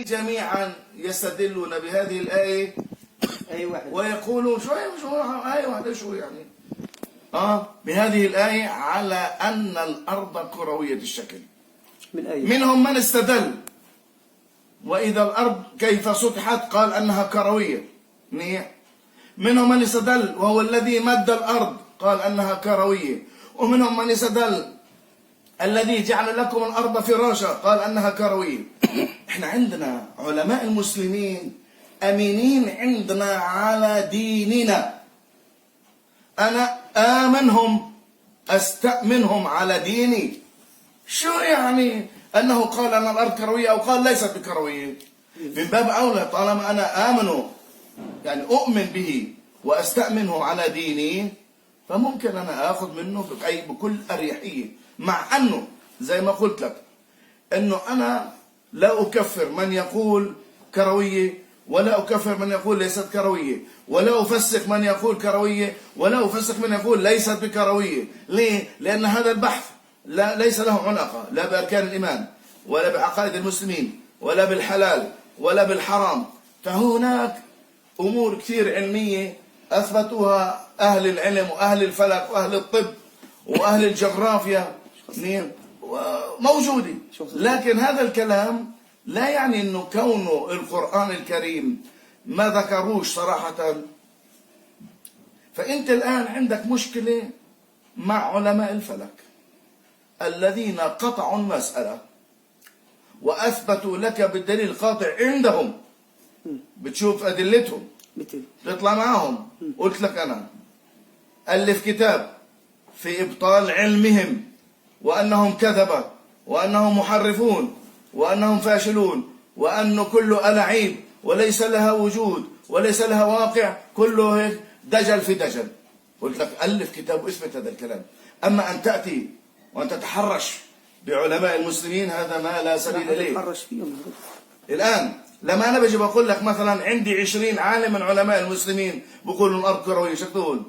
جميعا يستدلون بهذه الآية ويقولون شو آية واحدة شو يعني بهذه الآية على أن الأرض كروية الشكل. منهم من استدل وإذا الأرض كيف سطحت قال أنها كروية. منهم من استدل وهو الذي مد الأرض قال أنها كروية. ومنهم من استدل الذي جعل لكم الأرض فراشا قال أنها كروية. احنا عندنا علماء المسلمين أمينين عندنا على ديننا. أنا آمنهم أستأمنهم على ديني. شو يعني أنه قال أن الأرض كروية أو قال ليست بكروية؟ من باب أولى طالما أنا آمنه يعني أؤمن به وأستأمنه على ديني فممكن أنا أخذ منه بكل أريحية. مع أنه زي ما قلت لك أنه أنا لا أكفر من يقول كروية ولا أكفر من يقول ليست كروية ولا أفسق من يقول كروية ولا أفسق من يقول ليست بكروية. ليه؟ لأن هذا البحث ليس له علاقة لا بأركان الإيمان ولا بعقائد المسلمين ولا بالحلال ولا بالحرام. فهناك أمور كثير علمية أثبتوها أهل العلم وأهل الفلك وأهل الطب وأهل الجغرافيا موجودة. لكن هذا الكلام لا يعني أنه كونه القرآن الكريم ما ذكروش صراحة. فأنت الآن عندك مشكلة مع علماء الفلك الذين قطعوا المسألة وأثبتوا لك بالدليل القاطع عندهم. بتشوف أدلتهم تطلع معهم. قلت لك أنا ألف كتاب في إبطال علمهم وأنهم كذبة وأنهم محرفون وأنهم فاشلون وأنه كله ألاعيب وليس لها وجود وليس لها واقع كله هيك دجل في دجل. قلت لك ألف كتاب واثبت هذا الكلام. أما أن تأتي وأن تتحرش بعلماء المسلمين هذا ما لا سبيل إليه. الآن لما أنا بجي بقول لك مثلا عندي 20 عالم من علماء المسلمين بقولوا الأرض كروية شو تقول؟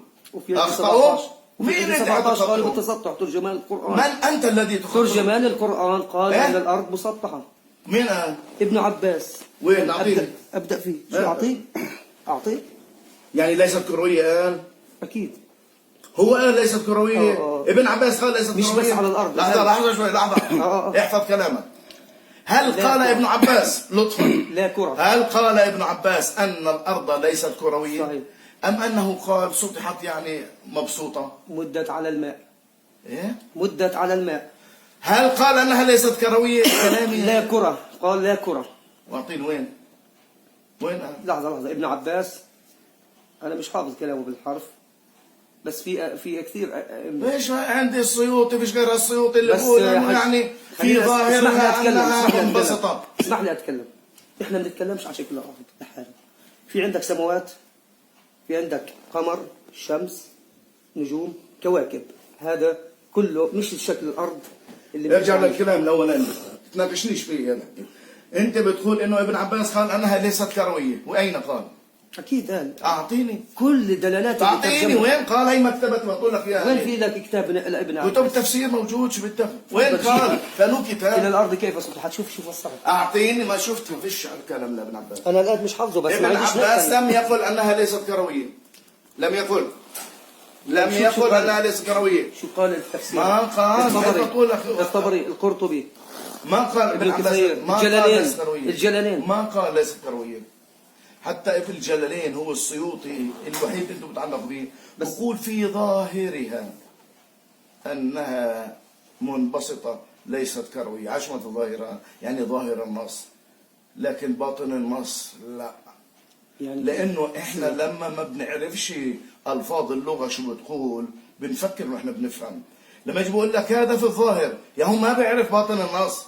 أخطأوا؟ مين اللي قال بالتسطح ترجمان القرآن؟ من أنت الذي تخطئ؟ ترجمان القرآن قال أن الأرض مسطحة. مين قال؟ ابن عباس. وين أعطيني؟ أبدأ فيه. شو أعطيه؟ يعني ليست كروية قال؟ أكيد. هو قال ليست كروية. ابن عباس قال ليست كروية. مش بس على الأرض. لحظة شوي لحظة. احفظ كلامك. هل قال ابن عباس لطفا لا كرة؟ هل قال ابن عباس أن الأرض ليست كروية؟ صحيح. أم أنه قال سطحت يعني مبسوطة؟ مدت على الماء. إيه؟ مدت على الماء. هل قال أنها ليست كروية؟ كلامي لا كرة. قال لا كرة. واعطيني وين؟ وين؟ لحظة ابن عباس أنا مش حافظ كلامه بالحرف بس في كثير. ليش عندي السيوطي فيش غير السيوطي اللي بقول انه يعني في ظاهرها انها منبسطة. اسمح لي اتكلم. احنا ما بنتكلمش على شكل الارض لحالها. في عندك سماوات، في عندك قمر، شمس، نجوم، كواكب. هذا كله مش شكل الارض اللي ارجع للكلام الاولاني تناقشنيش فيه. هذا انت بتقول انه ابن عباس قال انها ليست كروية واين قال؟ اكيد قال. اعطيني كل الدلالات. اعطيني وين قال؟ هي مكتبة بقول لك اياها. وين في لك كتاب لابن عباس؟ كتب التفسير موجود. شو بدك؟ وين قال؟ فلو كتاب الى الارض كيف سطحت. شوف فسرت. اعطيني ما شفت فيش كلام لابن عباس. انا الان مش حافظه بس ابن عباس لم يقل انها ليست كروية. لم يقل انها ليست كروية. شو قال التفسير؟ ما قال. الطبري، القرطبي، ما قال ابن عباس. الجلالين ما قال ليست كروية. حتى ابن الجلالين هو السيوطي الوحيد اللي انتم بتعلقوا به بقول في ظاهرها انها منبسطه ليست كرويه. عشمة ظاهرها يعني ظاهر النص، لكن باطن النص لا. يعني لانه احنا لما ما بنعرفش الفاظ اللغه شو بتقول بنفكر واحنا بنفهم. لما يجي بقول لك هذا في الظاهر يا هو ما بيعرف باطن النص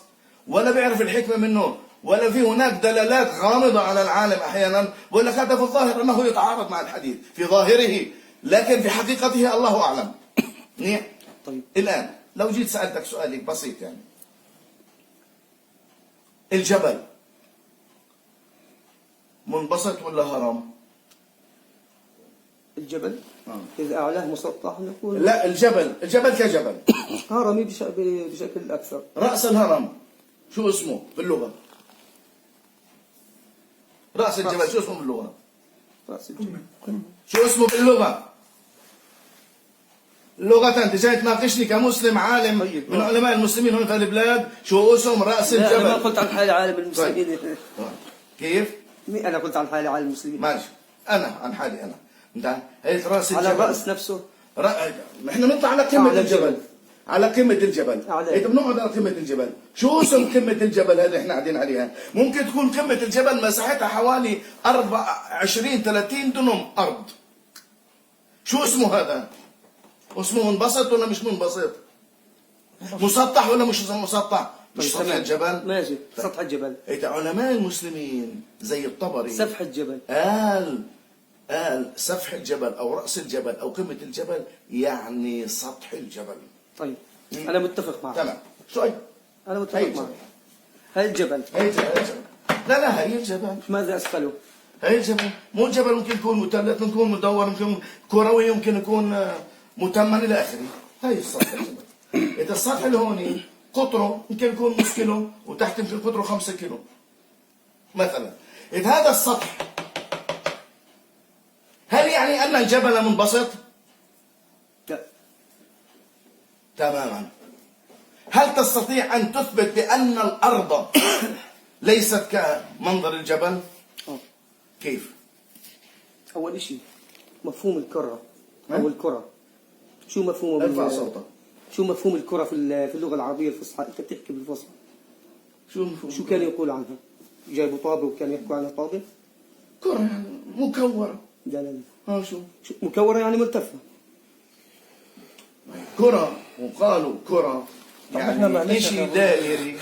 ولا بيعرف الحكمه منه ولا في هناك دلالات غامضة على العالم أحيانا. بقول لك هذا في الظاهر أنه يتعارض مع الحديث في ظاهره لكن في حقيقته الله أعلم. طيب الآن لو جيت سألتك سؤال بسيط يعني الجبل منبسط ولا هرم؟ الجبل إذا أعلاه مسطح نقول لا. الجبل كجبل هرمي بشكل أكثر. رأس الهرم شو اسمه في اللغة؟ رأس الجبل شو اسمه باللغة؟ رأس الجبل. شو اسمه باللغة؟ لغة أنت جاي تناقشني كمسلم عالم طيب. من علماء المسلمين هون في البلاد، شو اسم رأس لا، أنا ما الجبل؟ قلت عن حال عالم المسلمين. كيف؟ أنا قلت عن حال عالم المسلمين. ماشي، أنا عن حالي أنا. أنت هي رأس الجبل على الرأس نفسه. احنا بنطلع على قمة أعلى الجبل. الجبل. على قمة الجبل. أعلى. انت بنقعد على قمة الجبل، شو اسم قمة الجبل هذه احنا قاعدين عليها؟ ممكن تكون قمة الجبل مساحتها حوالي 20-30 دنم أرض. شو اسمه هذا؟ اسمه منبسط ولا مش منبسط؟ مسطح ولا مش مسطح؟ مش سطح الجبل؟ ماشي، سطح الجبل. انت علماء المسلمين زي الطبري سفح الجبل. قال سفح الجبل أو رأس الجبل أو قمة الجبل يعني سطح الجبل. طيب أنا متفق معك. تمام. شوي. أنا متفق معك. هاي الجبل. هي الجبل. لا هي الجبل. ماذا أسفله؟ هي الجبل. مو الجبل ممكن يكون مثلث، ممكن يكون مدور، ممكن يكون كروي، يمكن يكون متمن إلى آخره. هي السطح الجبل. إذا السطح اللي هون قطره يمكن يكون نص كيلو وتحت يمكن قطره 5 كيلو مثلا. إذا هذا السطح هل يعني أن الجبل منبسط؟ لا. تماما. هل تستطيع أن تثبت بأن الأرض ليست كمنظر الجبل؟ كيف؟ أول شيء مفهوم الكرة أو الكرة. شو مفهومه؟ ارفع صوتك. شو مفهوم الكرة في اللغة العربية الفصحى؟ أنت بتحكي بالفصحى. شو كان يقول عنها؟ جايبوا طابة وكان يحكوا عنها طابة؟ كرة يعني مكورة. لا. شو مكورة يعني ملتفة. كرة، وقالوا كرة يعني شيء دائري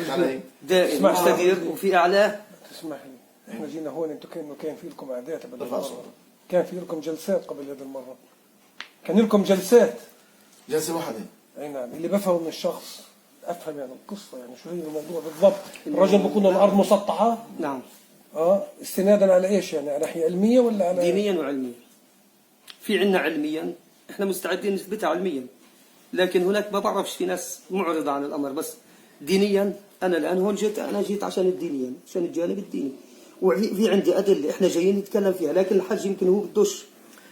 علي. دائري مستدير وفي أعلاه. تسمح لي، احنا جينا هون انتم كان في لكم عادات بدل المرة. كان في لكم جلسات قبل هذه المرة. كان لكم جلسات. جلسة واحدة. اي نعم، اللي بفهم من الشخص افهم يعني القصة، يعني شو هي الموضوع بالضبط. الرجل بيكون الارض مسطحة. نعم. استنادا على ايش يعني؟ على ناحية علمية ولا على دينيا وعلميا. في عنا علميا احنا مستعدين نثبتها علميا، لكن هناك ما بعرفش في ناس معرضة عن الأمر. بس دينيا أنا الآن هون جيت عشان الدينيا، عشان الجانب الديني، وفي عندي أدلة احنا جايين نتكلم فيها، لكن الحج يمكن هو بدوش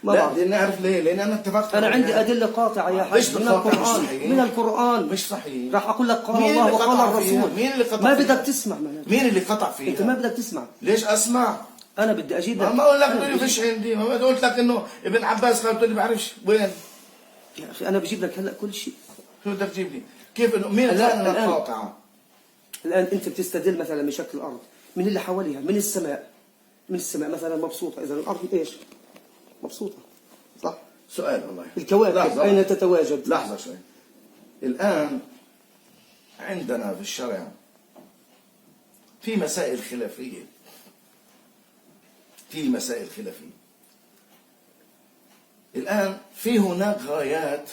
ما لا بعرف. بدي نعرف ليه؟ لأن أنا اتفقت. أنا عندي أدلة قاطعة يا حج من القرآن. من القرآن مش صحيح. راح أقول لك قال الله وقال الرسول. مين اللي قطع ما فيها؟ بدك تسمع مين اللي قطع فيها؟ أنت ما بدك تسمع. ليش أسمع؟ أنا بدي أجيب لك. ما أقول لك ما فيش عندي، ما قلت لك إنه ابن عباس قال لي بعرفش وين. يا أخي أنا بجيب لك هلا كل شيء. شو بدك تجيب لي؟ كيف إنه مين الآن القاطعة؟ الآن أنت بتستدل مثلا من شكل الأرض، من اللي حواليها، من السماء. من السماء مثلا مبسوطة، إذا الأرض إيش؟ مبسوطة، صح؟ سؤال والله. الكواكب أين تتواجد؟ لحظة شوي. الآن عندنا في الشرع في مسائل خلافية. الآن في هناك غايات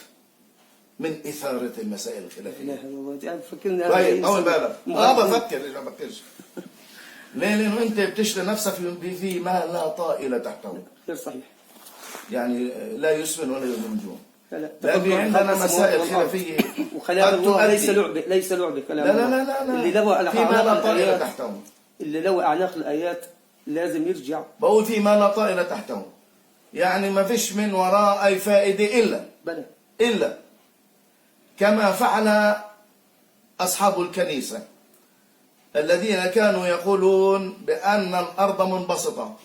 من إثارة المسائل الخلافية. لا والله يعني فكرني. طيب أول بالك. بفكر ليش ما بفكرش؟ ليه؟ لأنه أنت بتشتري نفسك في ما لا طائل تحته. غير صحيح. يعني لا يسمن ولا يغني من جوع. لا في عندنا مسائل خلافية. وكلام الله ليس لعبة كلام الله. لا اللي لو في ما لا طائل تحته. اللي لو أعناق الآيات لازم يرجع. بقول في ما لا طائل تحته، يعني ما فيش من وراء أي فائدة إلا كما فعل أصحاب الكنيسة الذين كانوا يقولون بأن الأرض منبسطة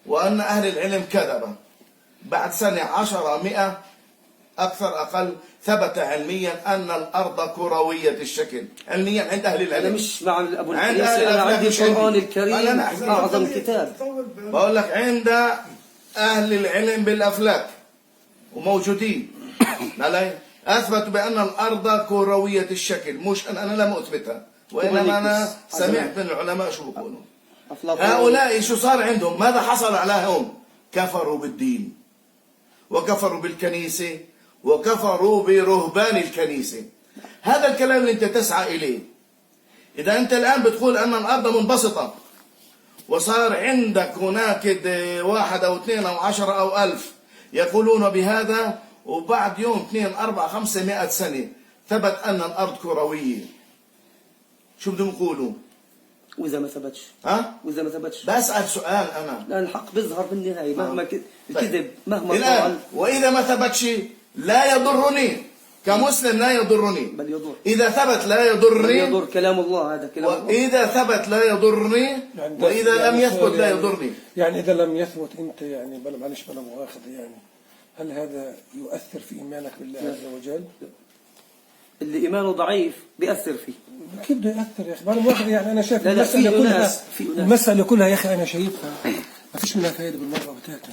وأن أهل العلم كذبة. بعد سنة 100 أكثر أقل ثبت علميا أن الأرض كروية الشكل، علميا عند أهل العلم. أنا مش مع أبو الكنيسة، أنا عندي القرآن الكريم أعظم كتاب. بقول لك عند أهل العلم بالأفلاك وموجودين علي أثبتوا بأن الأرض كروية الشكل. مش أنا لم أثبتها، وإنما أنا سمعت من العلماء شو بيقولوا. هؤلاء شو صار عندهم؟ ماذا حصل عليهم؟ كفروا بالدين وكفروا بالكنيسة وكفروا برهبان الكنيسة. هذا الكلام اللي أنت تسعى إليه. إذا أنت الآن بتقول أن الأرض منبسطة وصار عندك هناك 1 أو 2 أو 10 أو 1000 يقولون بهذا، وبعد يوم 2 4 500 سنة ثبت أن الأرض كروية، شو بدهم يقولوا؟ وإذا ما ثبتش؟ ها؟ وإذا ما ثبتش؟ بسأل سؤال أنا. لا، الحق بيظهر بالنهاية مهما الكذب مهما الآن طال. وإذا ما ثبتش لا يضرني كمسلم، لا يضرني. بل يضر. إذا ثبت لا بل يضرني. يضر كلام الله، هذا كلام الله. وإذا ثبت لا يضرني يعني وإذا لم يثبت لا يضرني. يعني إذا لم يثبت أنت يعني بلا معلش بلا مؤاخذة يعني، هل هذا يؤثر في إيمانك بالله عز وجل؟ اللي إيمانه ضعيف بيأثر فيه. كيف بده يأثر يا أخي؟ بلا مؤاخذة يعني أنا شايف لا، المسألة في كلها أناس. المسألة كلها يا أخي أنا شايفها ما فيش منها فائدة بالمرة بتاتا.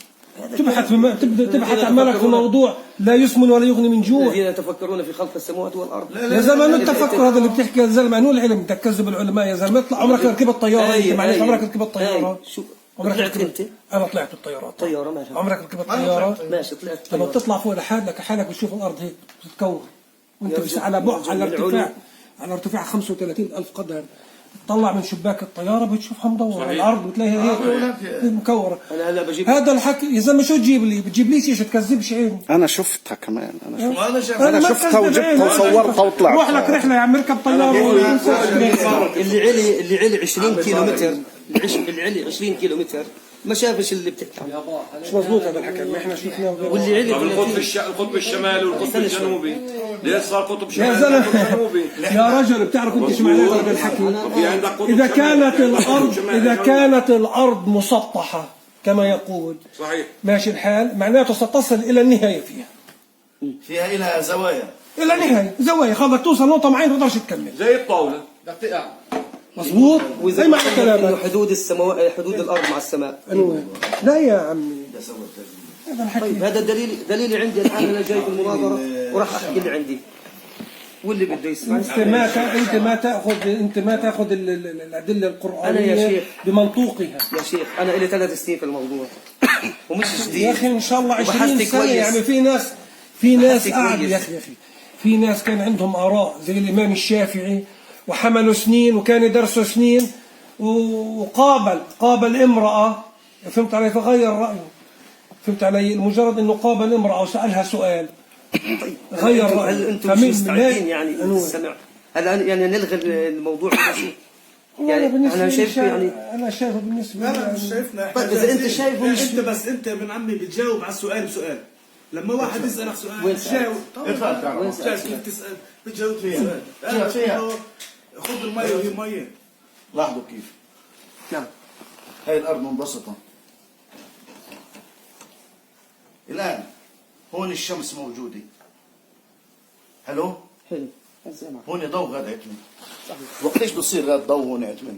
تبحث عمالك في موضوع لا يسمن ولا يغني من جوع. الذين يتفكرون في خلق السماوات والأرض. يا زلمه انت التفكر هذا اللي بتحكي يا زلمه، انو العلم بدك تكذب العلماء يا زلمه. اطلع عمرك ركبت طياره انت، معلش عمرك ركبت طياره؟ شو عمرك طلعت انت؟ انا طلعت بالطيارات. طياره ماشي. عمرك ركبت طياره؟ ماشي طلعت لما طياره. بتطلع فوق لحالك بتشوف الارض هيك بتتكور وانت بس على على ارتفاع 35,000 قدم. تطلع من شباك الطياره بتشوفها مدوره، الارض بتلاقيها هيك مكوره. انا هلا بجيب هذا الحكي يا زلمه شو تجيب لي؟ بتجيب لي شيء تكذبش عيني. انا شفتها كمان، وأنا شايف أنا شفتها وجبتها وصورتها وطلعت. روح لك رحله يا عم اركب طياره. اللي علي 20 كيلو متر، اللي علي 20 كيلو متر ما شافش اللي بتحكي عنه. مش مضبوط هذا الحكي ما احنا شفناه. واللي علي طب القطب الشمالي والقطب الجنوبي ليش صار قطب يا شمالي زلمه وقطب جنوبي؟ يا رجل بتعرف انت شو معناته هذا الحكي؟ في عندك قطب إذا شمالي، قطب كانت الأرض مسطحة كما يقول صحيح ماشي الحال، معناته ستصل إلى النهاية فيها إلها زوايا. إلى النهاية زوايا، خلص توصل نقطة معينة ما تقدرش تكمل. زي الطاولة. مظبوط زي ما حكى حكى انه كلامك. حدود السماء، حدود الارض مع السماء. لا يا عمي هذا الحكي. طيب هذا دليلي عندي الان. انا جاي في المناظره وراح احكي اللي عندي واللي بده يسمع. انت ما تاخذ الادله القرانيه أنا يا شيخ. بمنطوقها يا شيخ انا لي 3 سنين في الموضوع ومش جديد يا اخي ان شاء الله 20 وبحثت سنه كويس. يعني في ناس بحثت قاعد كويس. يا اخي في ناس كان عندهم اراء زي الامام الشافعي وحملوا سنين وكان يدرسوا سنين وقابل امراه، فهمت علي، فغير رايه. فهمت علي؟ مجرد انه قابل امراه وسالها سؤال غير رايه. هل انتم مش مستعدين يعني نستمع؟ هل يعني نلغي الموضوع كل شيء؟ يعني انا شايف يعني انا شايفه بالنسبه لا لي مش شايفنا. طيب اذا انت شايفه مش انت بس انت ابن عمي بتجاوب على السؤال بسؤال. لما واحد يسالك سؤال وين بتجاوب. اتفضل. كيف تسال بتجاوب فيها. فيها. خذ المية وهي مية. لاحظوا كيف. نعم. هاي الأرض منبسطة. الآن هون الشمس موجودة. حلو؟ حلو. هون ضوء غاد عتمة. وقتيش بصير غاد ضوء هون عتمة؟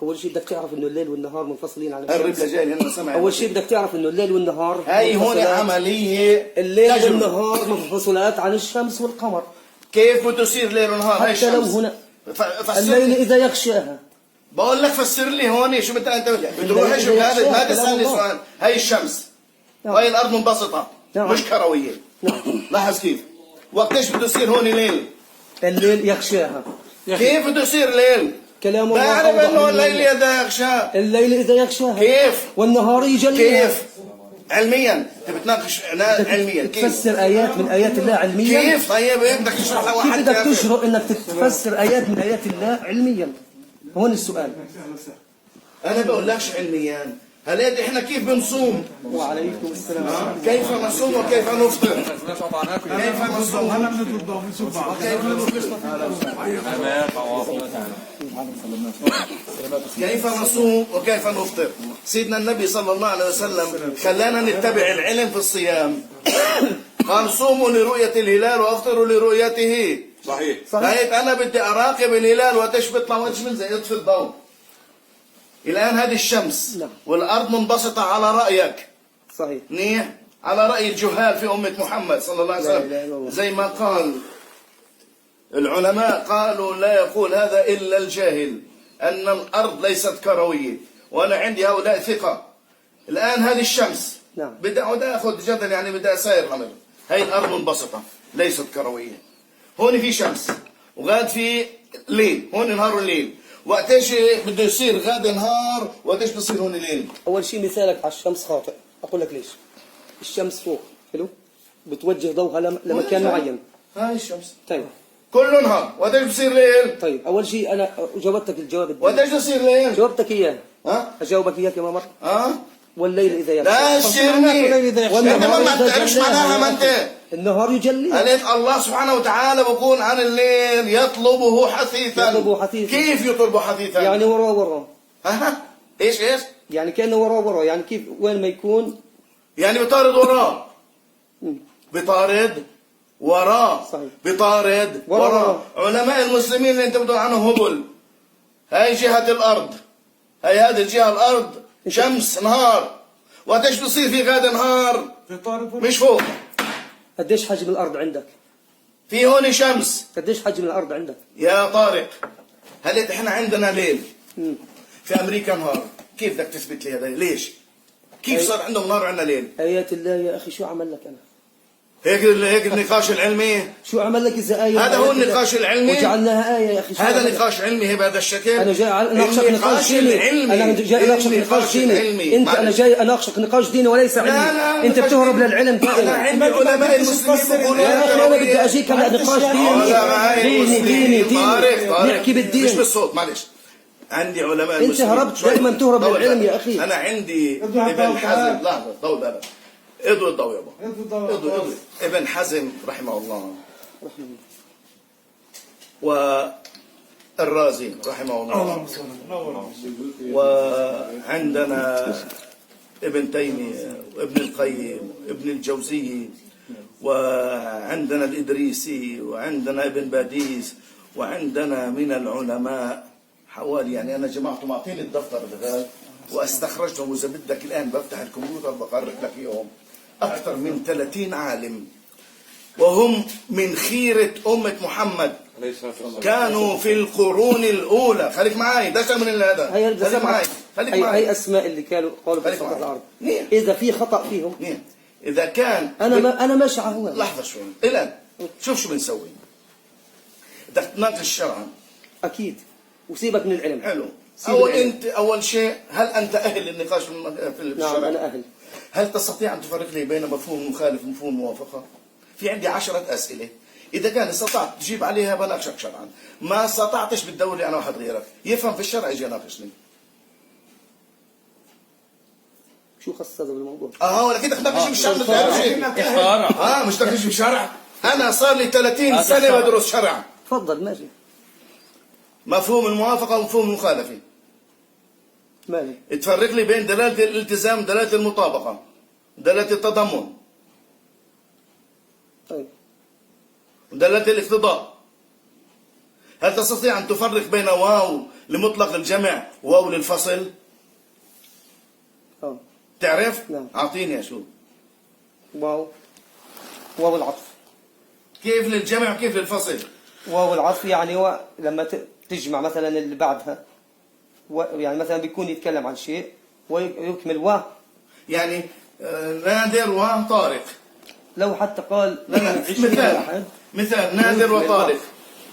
اول شيء بدك تعرف انه الليل والنهار منفصلين عن قرب الشمس. لجاي هنا سمع. اول شيء بدك تعرف انه الليل والنهار هاي هون منفصلات. عملية الليل تجربة. والنهار منفصلات عن الشمس والقمر. كيف بتصير ليل ونهار هاي حتى لو الشمس؟ هنا فسر الليل لي. اذا يغشاها. بقول لك فسر لي هون شو انت بتروح شو هذا ما تسألني سؤال. هاي الشمس وهي الأرض منبسطة نعم. مش كروية. لاحظ كيف. وقتيش بده يصير هون ليل؟ الليل يغشاها. كيف بده يصير ليل؟ كلام الله بعرف أوضح انه من الليل اذا يغشاه. الليل اذا يغشاها. كيف؟ والنهار يجليها. كيف؟ علميا انت بتناقش علميا كيف؟ تفسر ايات من ايات الله علميا. كيف طيب إيه بدك تشرحها كيف واحد بدك كافر؟ تجرؤ انك تفسر ايات من ايات الله علميا؟ هون السؤال. انا بقول لكش علميا. هلا احنا كيف بنصوم؟ وعليكم السلام. كيف نصوم وكيف نفطر؟ كيف نصوم؟ هلا بنضرب ونشوف بعض. وكيف كيف نصوم وكيف نفطر؟ سيدنا النبي صلى الله عليه وسلم خلانا نتبع العلم في الصيام. قال صوموا لرؤية الهلال وافطروا لرؤيته. صحيح. طيب انا بدي اراقب الهلال وتش بيطلع وتش من زي يطفي الضوء. الان هذه الشمس نعم. والارض منبسطة على رأيك. صحيح. منيح على رأي الجهال في أمة محمد صلى الله عليه لا إله إلا وسلم. الله. زي ما قال العلماء قالوا لا يقول هذا إلا الجاهل أن الأرض ليست كروية. وأنا عندي هؤلاء ثقة. الآن هذه الشمس نعم. بدي أقعد أخذ جدل يعني بدي أساير الأمر. هاي الأرض منبسطة ليست كروية. هون في شمس وغاد في ليل. هون نهار وليل. وقتيش بده يصير غاد نهار وقتيش بصير هون ليل؟ اول شيء مثالك على الشمس خاطئ. اقول لك ليش. الشمس فوق حلو بتوجه ضوءها لمكان معين. هاي الشمس. طيب كله نهار، وقتاش بصير ليل؟ طيب أول شيء أنا جاوبتك الجواب الديني. وقتاش بصير ليل؟ جاوبتك إياه. ها؟ أجاوبك إياه كمان مرة. ها؟ والليل إذا يغشى. لا شرني، انت ما بتعرفش معناها ما انت. النهار يجلي. قالت الله سبحانه وتعالى بقول عن الليل يطلبه حثيثا. يطلبه حثيثا. كيف يطلبه حثيثا؟ يعني وراه. ها؟ ايش؟ يعني كأنه وراه يعني كيف وين ما يكون. يعني بطارد وراه. بطارد وراه. صحيح. بطارد وراه. علماء المسلمين اللي انت بتقول عنهم هبل، هاي جهة الأرض، هاي هذه الجهة الأرض شمس نهار، وقتاش بصير في غاد نهار مش فوق. قديش حجم الأرض عندك؟ في هون شمس. قديش حجم الأرض عندك؟ يا طارق، هل احنا عندنا ليل، في أمريكا نهار، كيف بدك تثبت لي هذا؟ ليش؟ كيف صار عندهم نهار وعندنا ليل؟ آيات الله يا أخي، شو عمل لك أنا؟ هيك النقاش العلمي. شو عمل لك إذا آية؟ هذا هو النقاش العلمي. وجعلناها آية يا أخي. هذا نقاش علمي هي بهذا الشكل. أنا جاي أناقشك نقاش ديني. أنا جاي أناقشك نقاش ديني. أنت أنا جاي أناقشك نقاش ديني وليس علمي. لا أنت بتهرب للعلم دائما. أنا عندي علماء المسلمين بيقولوا يا أخي أنا بدي أجيك على نقاش ديني. نحكي بالدين. مش بالصوت، معلش. عندي علماء أنت المسلمين. هربت دائما تهرب للعلم يا أخي. أنا عندي ابن حزم. لحظة، ضوء بابا. اضوي الضوء يابا. اضوي. ابن حزم رحمه الله والرازي رحمه الله، وعندنا ابن تيمية وابن القيم وابن الجوزي، وعندنا الإدريسي، وعندنا ابن باديس، وعندنا من العلماء حوالي، يعني أنا جمعتهم، أعطيني الدفتر هذا واستخرجتهم، وإذا بدك الآن بفتح الكمبيوتر بقرب لك إياهم. أكثر من 30 عالم، وهم من خيرة أمة محمد، كانوا في القرون الأولى. خليك معي، ده من هذا. خليك معي. هي أسماء اللي كانوا قالوا في سطح الأرض. إذا في خطأ فيهم. إذا كان أنا ماشي هو. لحظة شوي. الآن شوف شو بنسوي. بدك تناقش شرعا. أكيد. وسيبك من العلم. حلو. أنت أول شيء، هل أنت أهل للنقاش في الشرع؟ نعم أنا أهل. هل تستطيع أن تفرق لي بين مفهوم مخالف ومفهوم موافقة؟ في عندي 10 أسئلة، إذا كان استطعت تجيب عليها بناقشك شرعا، ما استطعتش بتدور لي أنا واحد غيرك يفهم في الشرع يجي يناقشني. شو خص هذا بالموضوع؟ ولا كده تناقش بالشرع. مش تناقش بالشرع. أنا صار لي 30 سنة بدرس شرع. تفضل ماشي. مفهوم الموافقة ومفهوم المخالفة. مالي. تفرق لي بين دلالة الالتزام، دلالة المطابقة، دلالة التضمن، طيب، ودلالة الاقتضاء. هل تستطيع أن تفرق بين واو لمطلق الجمع وواو للفصل؟ تعرف؟ نعم. أعطيني يا شو. واو العطف. كيف للجمع وكيف للفصل؟ واو العطف يعني لما تجمع مثلا اللي بعدها، يعني مثلا بيكون يتكلم عن شيء ويكمل يعني نادر وطارق. لو حتى قال مثال نادر وطارق،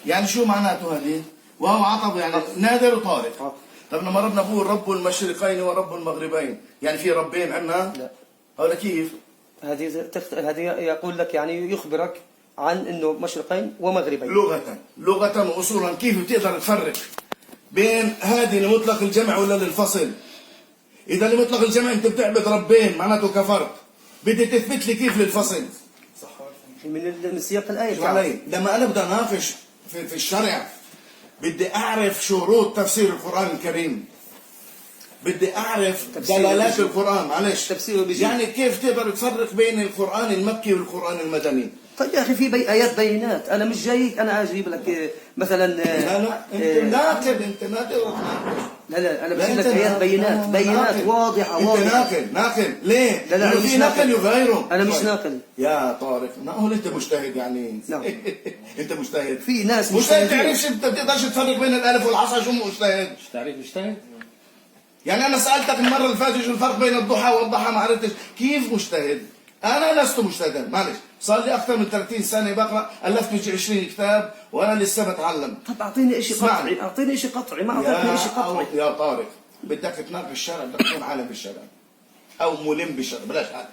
يعني شو معناته هذه؟ وهو عطب، يعني نادر وطارق. طب لما ربنا بقول رب المشرقين ورب المغربين، يعني في ربين عندنا؟ لا. هذا كيف؟ هذه يقول لك يعني يخبرك عن انه مشرقين ومغربين. لغة واصولا، كيف بتقدر تفرق بين هذه لمطلق الجمع ولا للفصل؟ اذا لمطلق الجمع انت بتعبد ربين معناته كفرق، بدي تثبت لي كيف للفصل. صح. من سياق الايه. علي لما انا بدي اناقش في الشرع، بدي اعرف شروط تفسير القران الكريم، بدي اعرف دلالات القران. معلش، يعني كيف تقدر تفرق بين القران المكي والقران المدني؟ طيب يا اخي في ايات بينات، انا مش جايك انا اجيب لك مثلا. لا انت ناقل، انت ناقل. لا انا بجيب لك ايات بينات واضحه. انت ناقل ليه؟ لا في ناقل وغيره. انا مش ناقل يا طارق. هون انت مجتهد يعني. نعم. انت مجتهد. في ناس مجتهد. تعرفش انت بتقدرش تفرق بين الالف والعصا. شو مجتهد؟ مش تعرف مجتهد؟ يعني انا سالتك المره اللي فاتت شو الفرق بين الضحى والضحى، ما عرفتش. كيف مجتهد؟ انا لست مجتهدا. معلش، صار لي اكثر من 30 سنه بقرا، الفت يجي 20 كتاب وانا لسه بتعلم. طب اعطيني شيء قطعي، اعطيني شيء قطعي. ما اعطيتني شيء قطعي. يا طارق، بدك تناقش الشرع، بدك تكون عالم بالشرع او ملم بالشرع. بلاش عالم.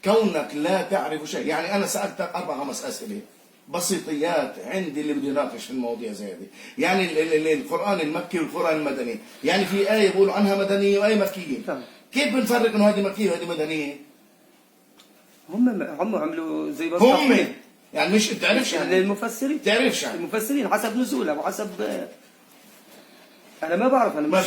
كونك لا تعرف شيء، يعني انا سالتك 4 5 اسئله، بسيطيات عندي اللي بده يناقش في المواضيع زي هذه. يعني القرآن المكي والقرآن المدني، يعني في آية بيقولوا عنها مدنية وآية مكية. نعم. كيف بنفرق إنه هذه مكية وهذه مدنية؟ هم عملوا زي ما هم يعني مش تعرفش يعني المفسرين المفسرين حسب نزولها وحسب انا ما بعرف انا مش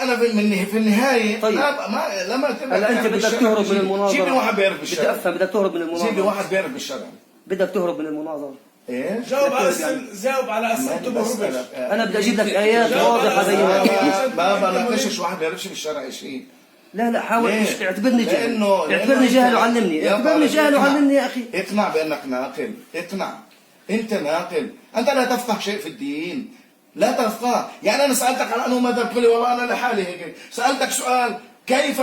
انا في النهايه طيب. لما هلا انت بدك تهرب من المناظره. جيب لي واحد بيعرف بالشرع. بدك تهرب من المناظره. جيب لي واحد بيعرف بالشرع. بدك تهرب من المناظره. ايه جاوب على اسئلته بهربش. انا بدي اجيب لك ايات واضحه زي ما ما بناقشش واحد بيعرفش بالشرع شيء. لا حاول اعتبرني جاهل. لأنه اعتبرني جاهل وعلمني. اعتبرني جاهل وعلمني يا اخي. اقنع بانك ناقل. اقنع انت ناقل. انت لا تفقه شيء في الدين. لا تفقه. يعني انا سالتك على انه ماذا تقول لي والله انا لحالي هيك. سالتك سؤال كيف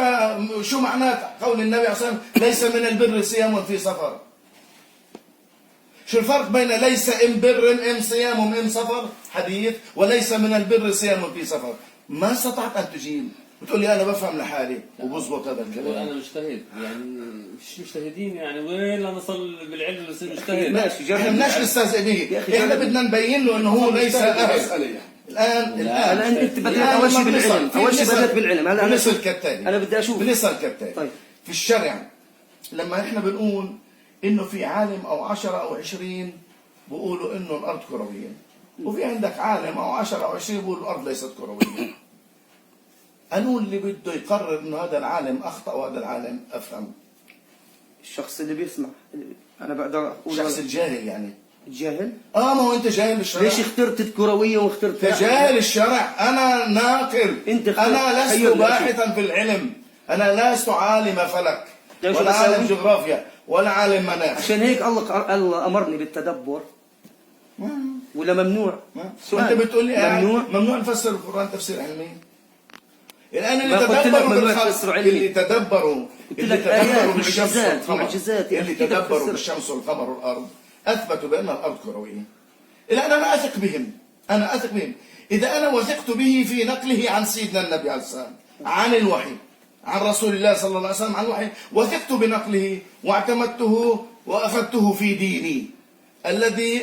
شو معناه قول النبي عليه الصلاه والسلام ليس من البر صيام في سفر؟ شو الفرق بين ليس ام بر ام صيام ام سفر حديث وليس من البر صيام في سفر؟ ما استطعت ان تجيب. بتقول لي انا بفهم لحالي وبظبط هذا الكلام. انا مجتهد يعني مش مجتهدين يعني وين نصل بالعلم نصير مجتهد. ماشي احنا بدناش نستهزئ به، احنا بدنا نبين له انه هو ليس اهل. الان انت بدك اول شيء بالعلم. اول شيء بدك بالعلم. هلا بنصل كالتالي. انا بدي اشوف بنصل كالتالي. طيب. في الشرع لما احنا بنقول انه في عالم او 10 أو 20 بيقولوا انه الارض كرويه، وفي عندك عالم او 10 أو 20 بيقولوا الارض ليست كرويه. أنو اللي بده يقرر انه هذا العالم اخطا وهذا العالم افهم؟ الشخص اللي بيسمع. انا بقدر اقول الشخص الجاهل يعني. الجاهل؟ ما هو انت جاهل الشرع. ليش اخترت الكرويه واخترت انت جاهل الشرع. انا ناقل. انا لست باحثا في العلم. انا لست عالم فلك ولا عالم جغرافيا ولا عالم مناخ. عشان هيك الله امرني بالتدبر. ولا ممنوع؟ سؤال. انت بتقول لي ممنوع نفسر القرآن تفسير علمي؟ الآن اللي تدبروا بالشمس والقمر والأرض أثبتوا بأن الأرض كروية. الآن أنا أثق بهم. إذا أنا وثقت به في نقله عن سيدنا النبي عليه السلام عن الوحي عن رسول الله صلى الله عليه وسلم عن الوحي، وثقت بنقله واعتمدته وأخذته في ديني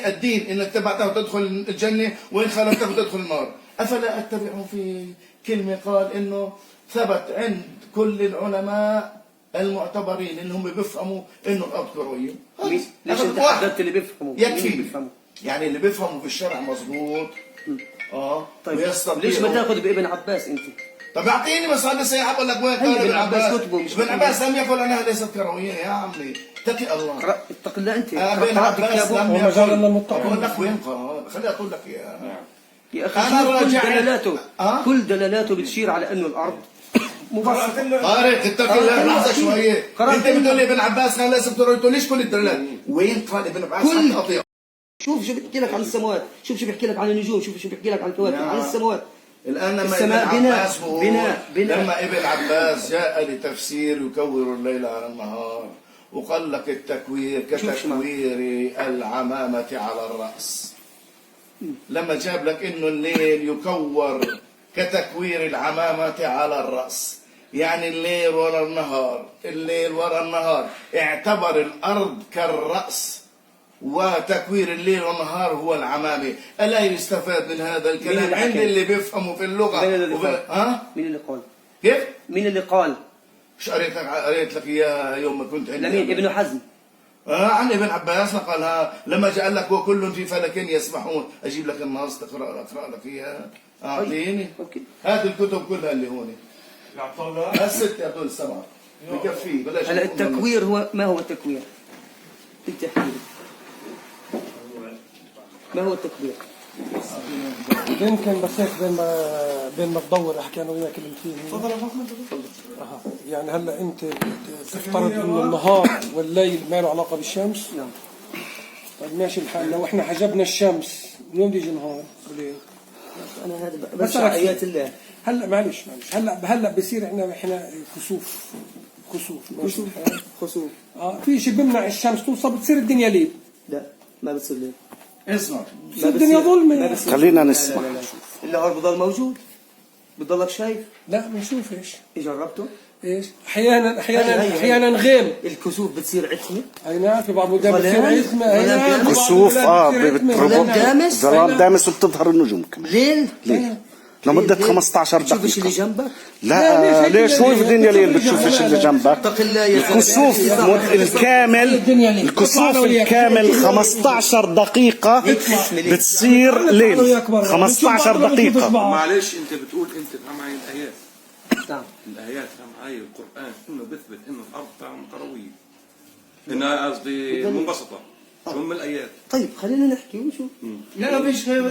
الدين إن اتبعته تدخل الجنة وإن خالفته تدخل النار. أفلا أتبعه في كلمة قال إنه ثبت عند كل العلماء المعتبرين إنهم بيفهموا إنه الأرض كروية. ليش أنت حددت اللي بيفهموا؟ يكفي. يعني اللي بيفهموا في الشرع مظبوط. طيب ليش ما تاخذ بابن عباس أنت؟ طب اعطيني بس هذا سيحب اقول لك وين قال ابن عباس. ابن عباس لم يقل انها ليست كرويه يا عمي. اتقي الله. اتق الله انت. ابن عباس لم يقل. اقول لك وين قال. خليني اقول لك يا اخي كل دلالاته بتشير على انه الارض مبسطه. طارق اتق الله لحظه شويه. انت بتقول لي ابن عباس قال ليست كرويه، ليش كل الدلالات؟ وين قال ابن عباس؟ شوف شو بيحكي لك عن السماوات، شوف شو بيحكي لك عن النجوم، شوف شو بيحكي لك عن الكواكب، عن السماوات. الآن لما ابن عباس جاء لتفسير يكور الليل على النهار وقال لك التكوير كتكوير العمامة على الرأس. لما جاب لك إنه الليل يكور كتكوير العمامة على الرأس، يعني الليل وراء النهار اعتبر الأرض كالرأس وتكوير الليل والنهار هو العمامة. ألا يستفاد من هذا الكلام عند اللي بيفهموا في اللغة؟ مين اللي قال؟ كيف؟ مين اللي قال؟ مش قريت لك إياها يوم ما كنت عندي. لمين؟ ابن حزم. عن ابن عباس نقلها لما جاء لك وكل في فلك يسبحون. أجيب لك النص أقرأ لك إياها. أعطيني. هات الكتب كلها اللي هون. يا عبد الله. الست يا طول السبعة. بكفيه بلاش. هلا التكوير هو ما هو التكوير؟ انت احكي لي. ما هو التكبير؟ يمكن بس هيك بين ما تدور احكي انا وياك كلمتين. تفضل يا فاطمه. يعني هلا انت تفترض انه النهار والليل ما له علاقه بالشمس؟ نعم. طيب ماشي الحال، لو احنا حجبنا الشمس من وين بده يجي نهار وليل؟ انا هذا بس ايات الله. هلا معلش هلا بصير احنا خسوف في شيء بيمنع الشمس توصل، بتصير الدنيا ليل. لا ما بتصير ليل. اسمع الدنيا ظلمة. خلينا نسمع. النهار بضل موجود. بتضلك شايف؟ لا بنشوف ايش جربته؟ ايش احيانا هي. احيانا غيم. الكسوف بتصير عتمة. اي نعم، في بعض البلدان بتصير ظلام. عتمة. اي ظلام نعم، في بعض كسوف البلاد بتصير عتمة. ظلام دامس. ظلام دامس وبتظهر النجوم كمان ليل. ليه؟ لمدة 15 تشوفش اللي دقيقة. جنبك؟ لا ليش هو في الدنيا ليل بتشوفش اللي جنبك؟ اتق الله يا زلمة. الكسوف الكامل الكسوف الكامل 15 دقيقة بتصير ليل 15 دقيقة. معلش انت بتقول انت فهم معي الايات. نعم. الايات فهم معي القران انه بيثبت انه الارض تعمل كرويه. انها قصدي منبسطه. شو من الايات؟ طيب خلينا نحكي ونشوف. لا فيش غير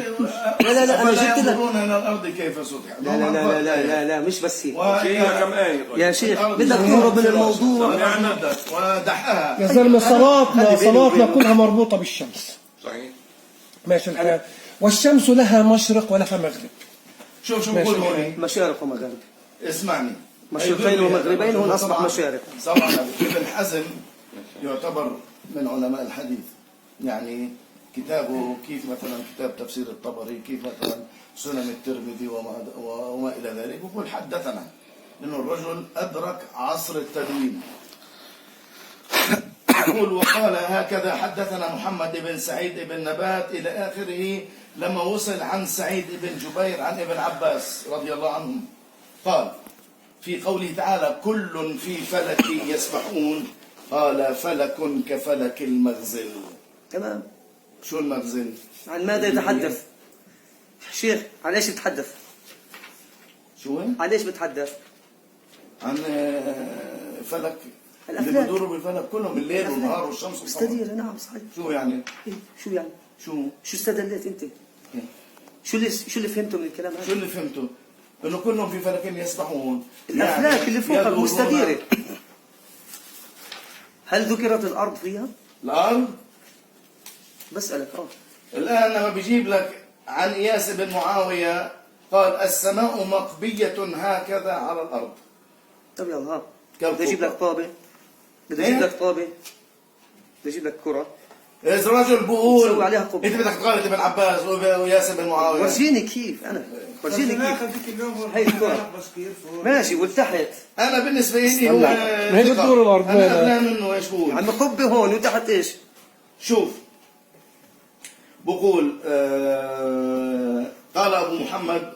لا، أنا أفلا جبت لك. ينظرون الى الارض كيف سطحت. لا مش بس هيك. فيها كم ايه طيب؟ يا شيخ بدك تهرب من الموضوع. ودحاها. يا زلمة صلاتنا كلها مربوطة بالشمس. صحيح. ماشي الحال. والشمس لها مشرق ولها مغرب. شوف بقول هون. مشارق ومغارب. اسمعني. مشرقين ومغربين هون أصبح مشارق. طبعا ابن حزم يعتبر من علماء الحديث، يعني كتابه كيف مثلا كتاب تفسير الطبري، كيف مثلا سنن الترمذي وما إلى ذلك، يقول حدثنا لأنه الرجل أدرك عصر التدوين. يقول وقال هكذا حدثنا محمد بن سعيد بن نبات إلى آخره، لما وصل عن سعيد بن جبير عن ابن عباس رضي الله عنهم قال في قوله تعالى كل في فلك يسبحون، قال فلك كفلك المغزل. تمام. شو المغزل؟ عن ماذا يتحدث؟ شيخ عن ايش بتحدث؟ شو هي؟ عن ايش بتحدث؟ عن فلك اللي الأفلاك. بدوروا بالفلك كلهم الليل والنهار والشمس والقمر. استدير. نعم صحيح. شو يعني؟ إيه؟ شو يعني؟ شو استدلت انت؟ شو اللي فهمته من الكلام شو هذا؟ اللي فهمته؟ انه كلهم في فلك يسبحون. الافلاك اللي فوقك يدورون مستديره. هل ذكرت الارض فيها؟ الارض. بسألك الان لما بيجيب لك عن اياس بن معاويه قال السماء مقبيه هكذا على الارض. طب يلا كم بدي اجيب فوق؟ لك طابه. بدي إيه؟ اجيب لك طابه. بدي اجيب لك كره. إذا الرجل بقول سوي عليها قبة. انت بدك تقارن ابن عباس وياسر بن معاويه. ورجيني كيف انا. ورجيني كيف. هي الكره. ماشي وتحت. انا بالنسبه لي هو ما هي بتدور الأرض. انا أبنى منه ايش بقول؟ عم قبه هون وتحت ايش؟ شوف بقول قال أبو محمد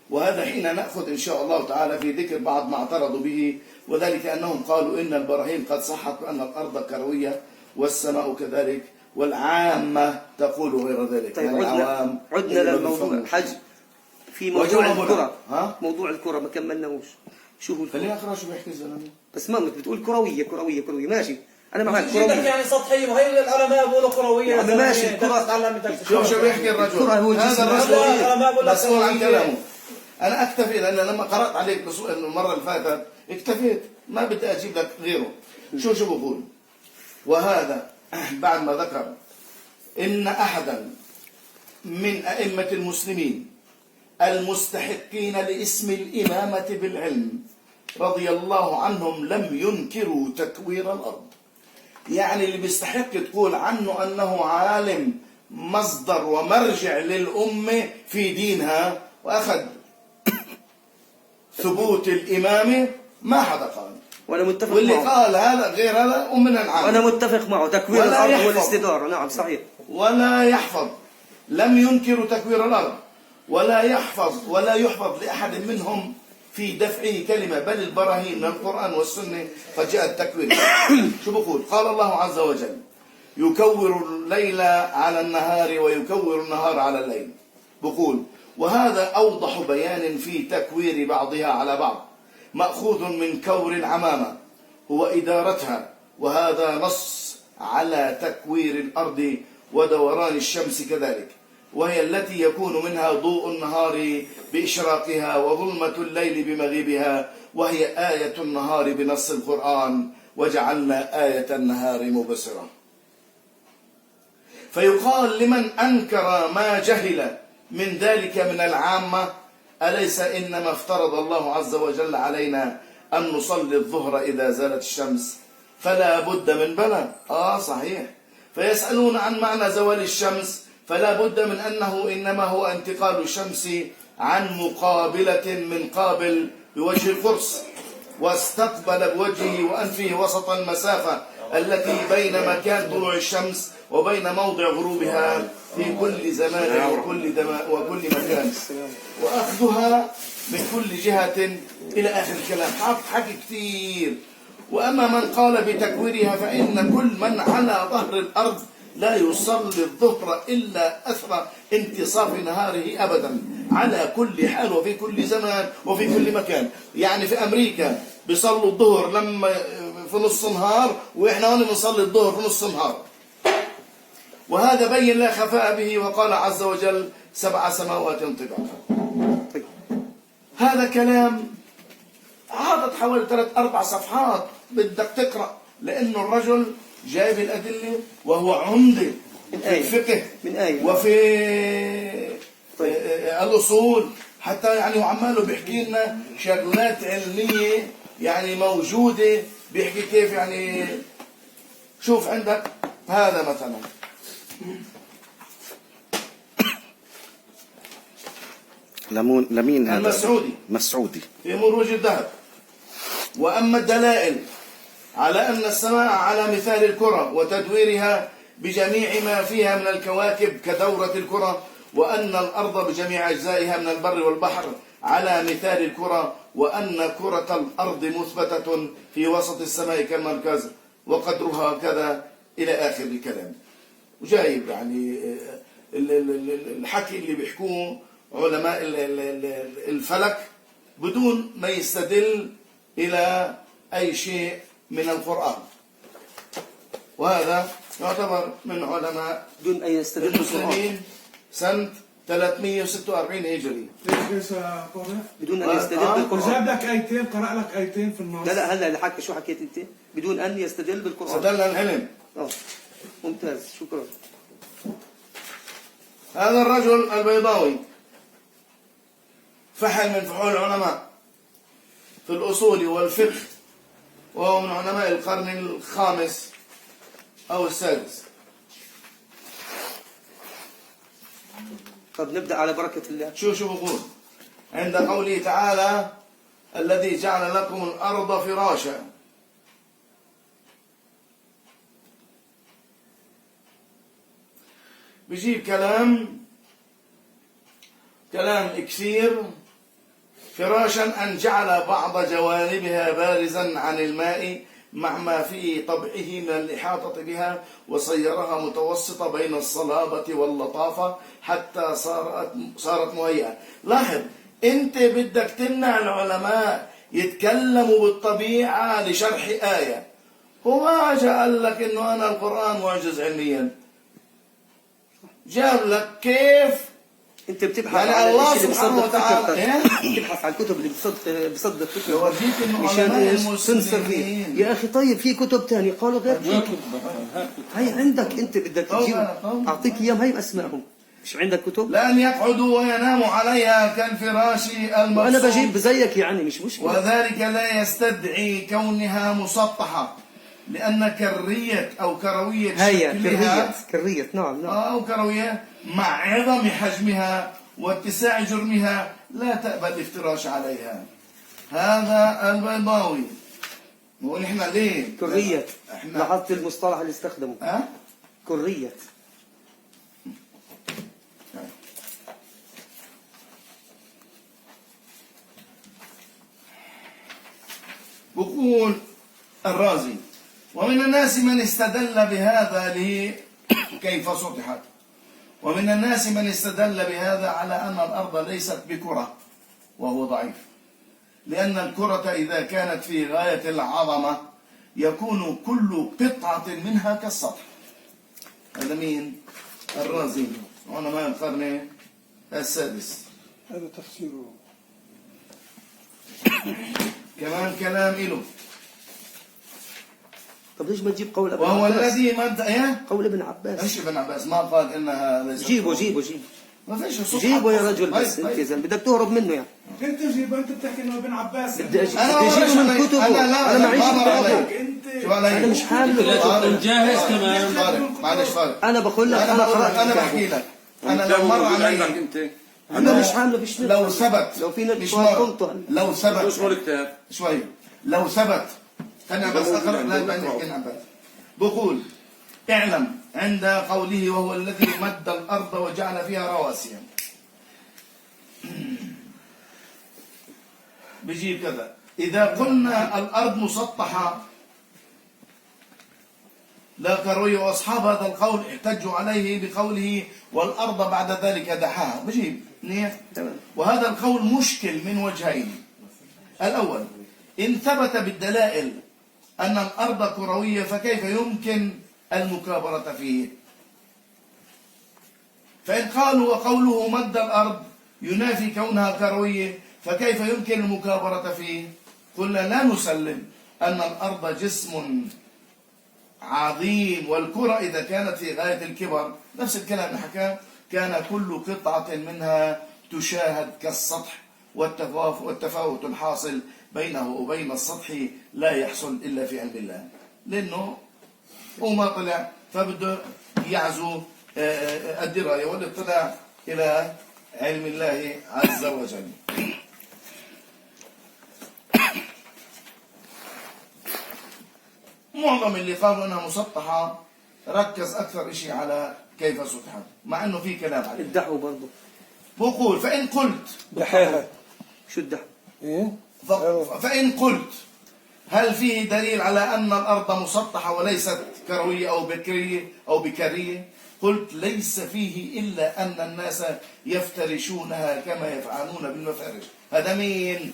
وهذا حين نأخذ إن شاء الله تعالى في ذكر بعض ما اعترضوا به، وذلك أنهم قالوا إن البراهين قد صحت بأن الأرض كروية والسماء كذلك، والعامة تقول غير ذلك. طيب يعني العوام عدنا للموضوع. حج في موضوع الكرة. موضوع الكرة ما كملناهوش. شو هو الكرة؟ خليني أقرأ شو بيحكي الزلمة. بس ما بتقول كروية كروية كروية. ماشي أنا معك جدك كروية. يعني سطحيه، وهي العلماء بيقولوا كرويه. عم ماشي الكرة. شو بيحكي الرجل؟ الكرة هو هذا الجسم. الرجل مسؤول عن كلامه. أنا أكتفي لأن لما قرأت عليك المرة اللي فاتت اكتفيت، ما بدي أجيب لك غيره. شو بقول؟ وهذا بعد ما ذكر إن أحدا من أئمة المسلمين المستحقين لاسم الإمامة بالعلم رضي الله عنهم لم ينكروا تكوير الأرض. يعني اللي بيستحق تقول عنه أنه عالم مصدر ومرجع للأمة في دينها وأخذ ثبوت الإمامة ما حدا قال. وأنا متفق واللي معه. قال هذا غير هذا ومن العالم. وأنا متفق معه. تكوير ولا الأرض يحفظ. والاستدارة. نعم صحيح. ولا يحفظ. لم ينكروا تكوير الأرض ولا يحفظ لأحد منهم في دفعه كلمة، بل البراهين من القرآن والسنة قد جاء التكوير. شو بقول؟ قال الله عز وجل يكور الليل على النهار ويكور النهار على الليل. بقول وهذا أوضح بيان في تكوير بعضها على بعض، مأخوذ من كور العمامة هو إدارتها، وهذا نص على تكوير الأرض ودوران الشمس كذلك، وهي التي يكون منها ضوء النهار بإشراقها وظلمة الليل بمغيبها، وهي آية النهار بنص القرآن وجعلنا آية النهار مبصرة. فيقال لمن أنكر ما جهل من ذلك من العامة أليس إنما افترض الله عز وجل علينا أن نصلي الظهر إذا زالت الشمس فلا بد من بلى. صحيح. فيسألون عن معنى زوال الشمس فلا بد من أنه إنما هو انتقال الشمس عن مقابلة من قابل بوجه القرص، واستقبل بوجهه وأنفه وسط المسافة التي بين مكان طلوع الشمس وبين موضع غروبها في كل زمان وكل مكان، وأخذها من كل جهة إلى آخر الكلام. حكي كثير. وأما من قال بتكويرها فإن كل من على ظهر الأرض لا يصلي الظهر إلا أثر انتصاف نهاره أبدا على كل حال وفي كل زمان وفي كل مكان. يعني في أمريكا بيصلوا الظهر لما في نص نهار، وإحنا هون بنصلي الظهر في نص نهار. وهذا بين لا خفاء به، وقال عز وجل 7 سماوات طباقا. هذا كلام عادت حوالي 3-4 صفحات بدك تقرأ، لأنه الرجل جايب الأدلة وهو عمدة في الفقه وفي الأصول، حتى يعني وعماله بيحكي لنا شغلات علمية يعني موجودة، بيحكي كيف يعني. شوف عندك هذا مثلا لمين هذا؟ المسعودي في مروج الذهب. وأما الدلائل على أن السماء على مثال الكرة وتدويرها بجميع ما فيها من الكواكب كدورة الكرة، وأن الأرض بجميع أجزائها من البر والبحر على مثال الكرة، وأن كرة الأرض مثبتة في وسط السماء كالمركز وقدرها كذا إلى آخر الكلام. وجايب يعني الحكي اللي بيحكوه علماء الفلك بدون ما يستدل إلى أي شيء من القرآن. وهذا يعتبر من علماء بدون أن يستدل المسلمين سنة 346 هجري. بدون أن يستدل بالقرآن. جاب لك آيتين، قرأ لك آيتين في النص. لا هلا اللي حكى شو حكيت أنت؟ بدون أن يستدل بالقرآن. استدل العلم. ممتاز، شكرا. هذا الرجل البيضاوي فحل من فحول العلماء في الأصول والفقه، وهو من علماء القرن الخامس أو السادس. طب نبدأ على بركة الله. شو بقول عند قوله تعالى الذي جعل لكم الأرض فراشا. بيجيب كلام كثير. فراشا أن جعل بعض جوانبها بارزا عن الماء مع ما في طبعه من الإحاطة بها، وصيرها متوسطة بين الصلابة واللطافة حتى صارت مهيئة. لاحظ، أنت بدك تمنع العلماء يتكلموا بالطبيعة لشرح آية. هو ما قال لك إنه أنا القرآن معجز علميا، جاب لك كيف انت بتبحث يعني على الله الشيء اللي سبحانه بصدق وتعالى فكرتك. بتبحث على الكتب اللي بصدق فكرتك. يورجيك انه مشان علماء ايش؟ تنسر فيه. المسلمين. يا اخي طيب في كتب ثانيه قالوا غير كده. هي عندك انت بدك تجيب، اعطيك اياهم هي باسمائهم. مش عندك كتب؟ لأن يقعدوا ويناموا عليها كالفراش المبسوط. وانا بجيب زيك يعني مش مشكله. وذلك لا يستدعي كونها مسطحة، لأن كرية أو كروية شكلها كرية نعم أو كروية مع عظم حجمها واتساع جرمها لا تقبل الافتراش عليها. هذا البيضاوي. نقول احنا ليه؟ كرية. احنا لاحظت المصطلح اللي استخدمه؟ كرية. بقول الرازي ومن الناس من استدل بهذا كيف سطحت، ومن الناس من استدل بهذا على أن الأرض ليست بكرة، وهو ضعيف، لأن الكرة إذا كانت في غاية العظمة يكون كل قطعة منها كالسطح. هذا مين؟ الرازي، علماء القرن السادس. هذا تفسيره. كمان كلام إله. طب ليش ما تجيب قول ابن وهو عباس؟ الذي مد قول ابن عباس. ايش ابن عباس ما قال انها ليست جيبه ما فيش جيبه يا رجل. بس انت اذا بدك تهرب منه يعني انت جيبه. انت بتحكي انه ابن عباس. بدي اجيبه من كتبه. انا معيش كتابه. انا مش حامل. لا تكون جاهز كمان. معلش فارق. انا بقول لك انا بحكي لك. انا لو مر علي انا مش عامله فيش لو ثبت لو في مش سؤال مرة. غلطه لو شو ثبت اسمه الكتاب؟ شوية لو ثبت أنا بس أقرأ لا يبين بقول اعلم عند قوله وهو الذي مد الأرض وجعل فيها رواسي بيجيب كذا إذا قلنا الأرض مسطحة لا كروي وأصحاب هذا القول احتجوا عليه بقوله والأرض بعد ذلك دحاها بجيب منيح. وهذا القول مشكل من وجهين. الأول إن ثبت بالدلائل أن الأرض كروية فكيف يمكن المكابرة فيه؟ فإن قالوا وقوله مد الأرض ينافي كونها كروية فكيف يمكن المكابرة فيه؟ قلنا لا نسلم أن الأرض جسم عظيم والكرة إذا كانت في غاية الكبر نفس الكلام اللي حكاه كان كل قطعة منها تشاهد كالسطح والتفاوت الحاصل بينه وبين السطح لا يحصل إلا في علم الله لأنه هو ما طلع فبده يعزو الدراية والاطلاع إلى علم الله عز وجل. معظم اللي قالوا انها مسطحه ركز اكثر شيء على كيف سطحت مع انه في كلام عليه. الدحو برضه بقول فان قلت دحيحة شو الدحو؟ ايه فان قلت هل فيه دليل على ان الارض مسطحه وليست كرويه او بكريه او بكريه؟ قلت ليس فيه الا ان الناس يفترشونها كما يفعلون بالمفارش. هذا مين؟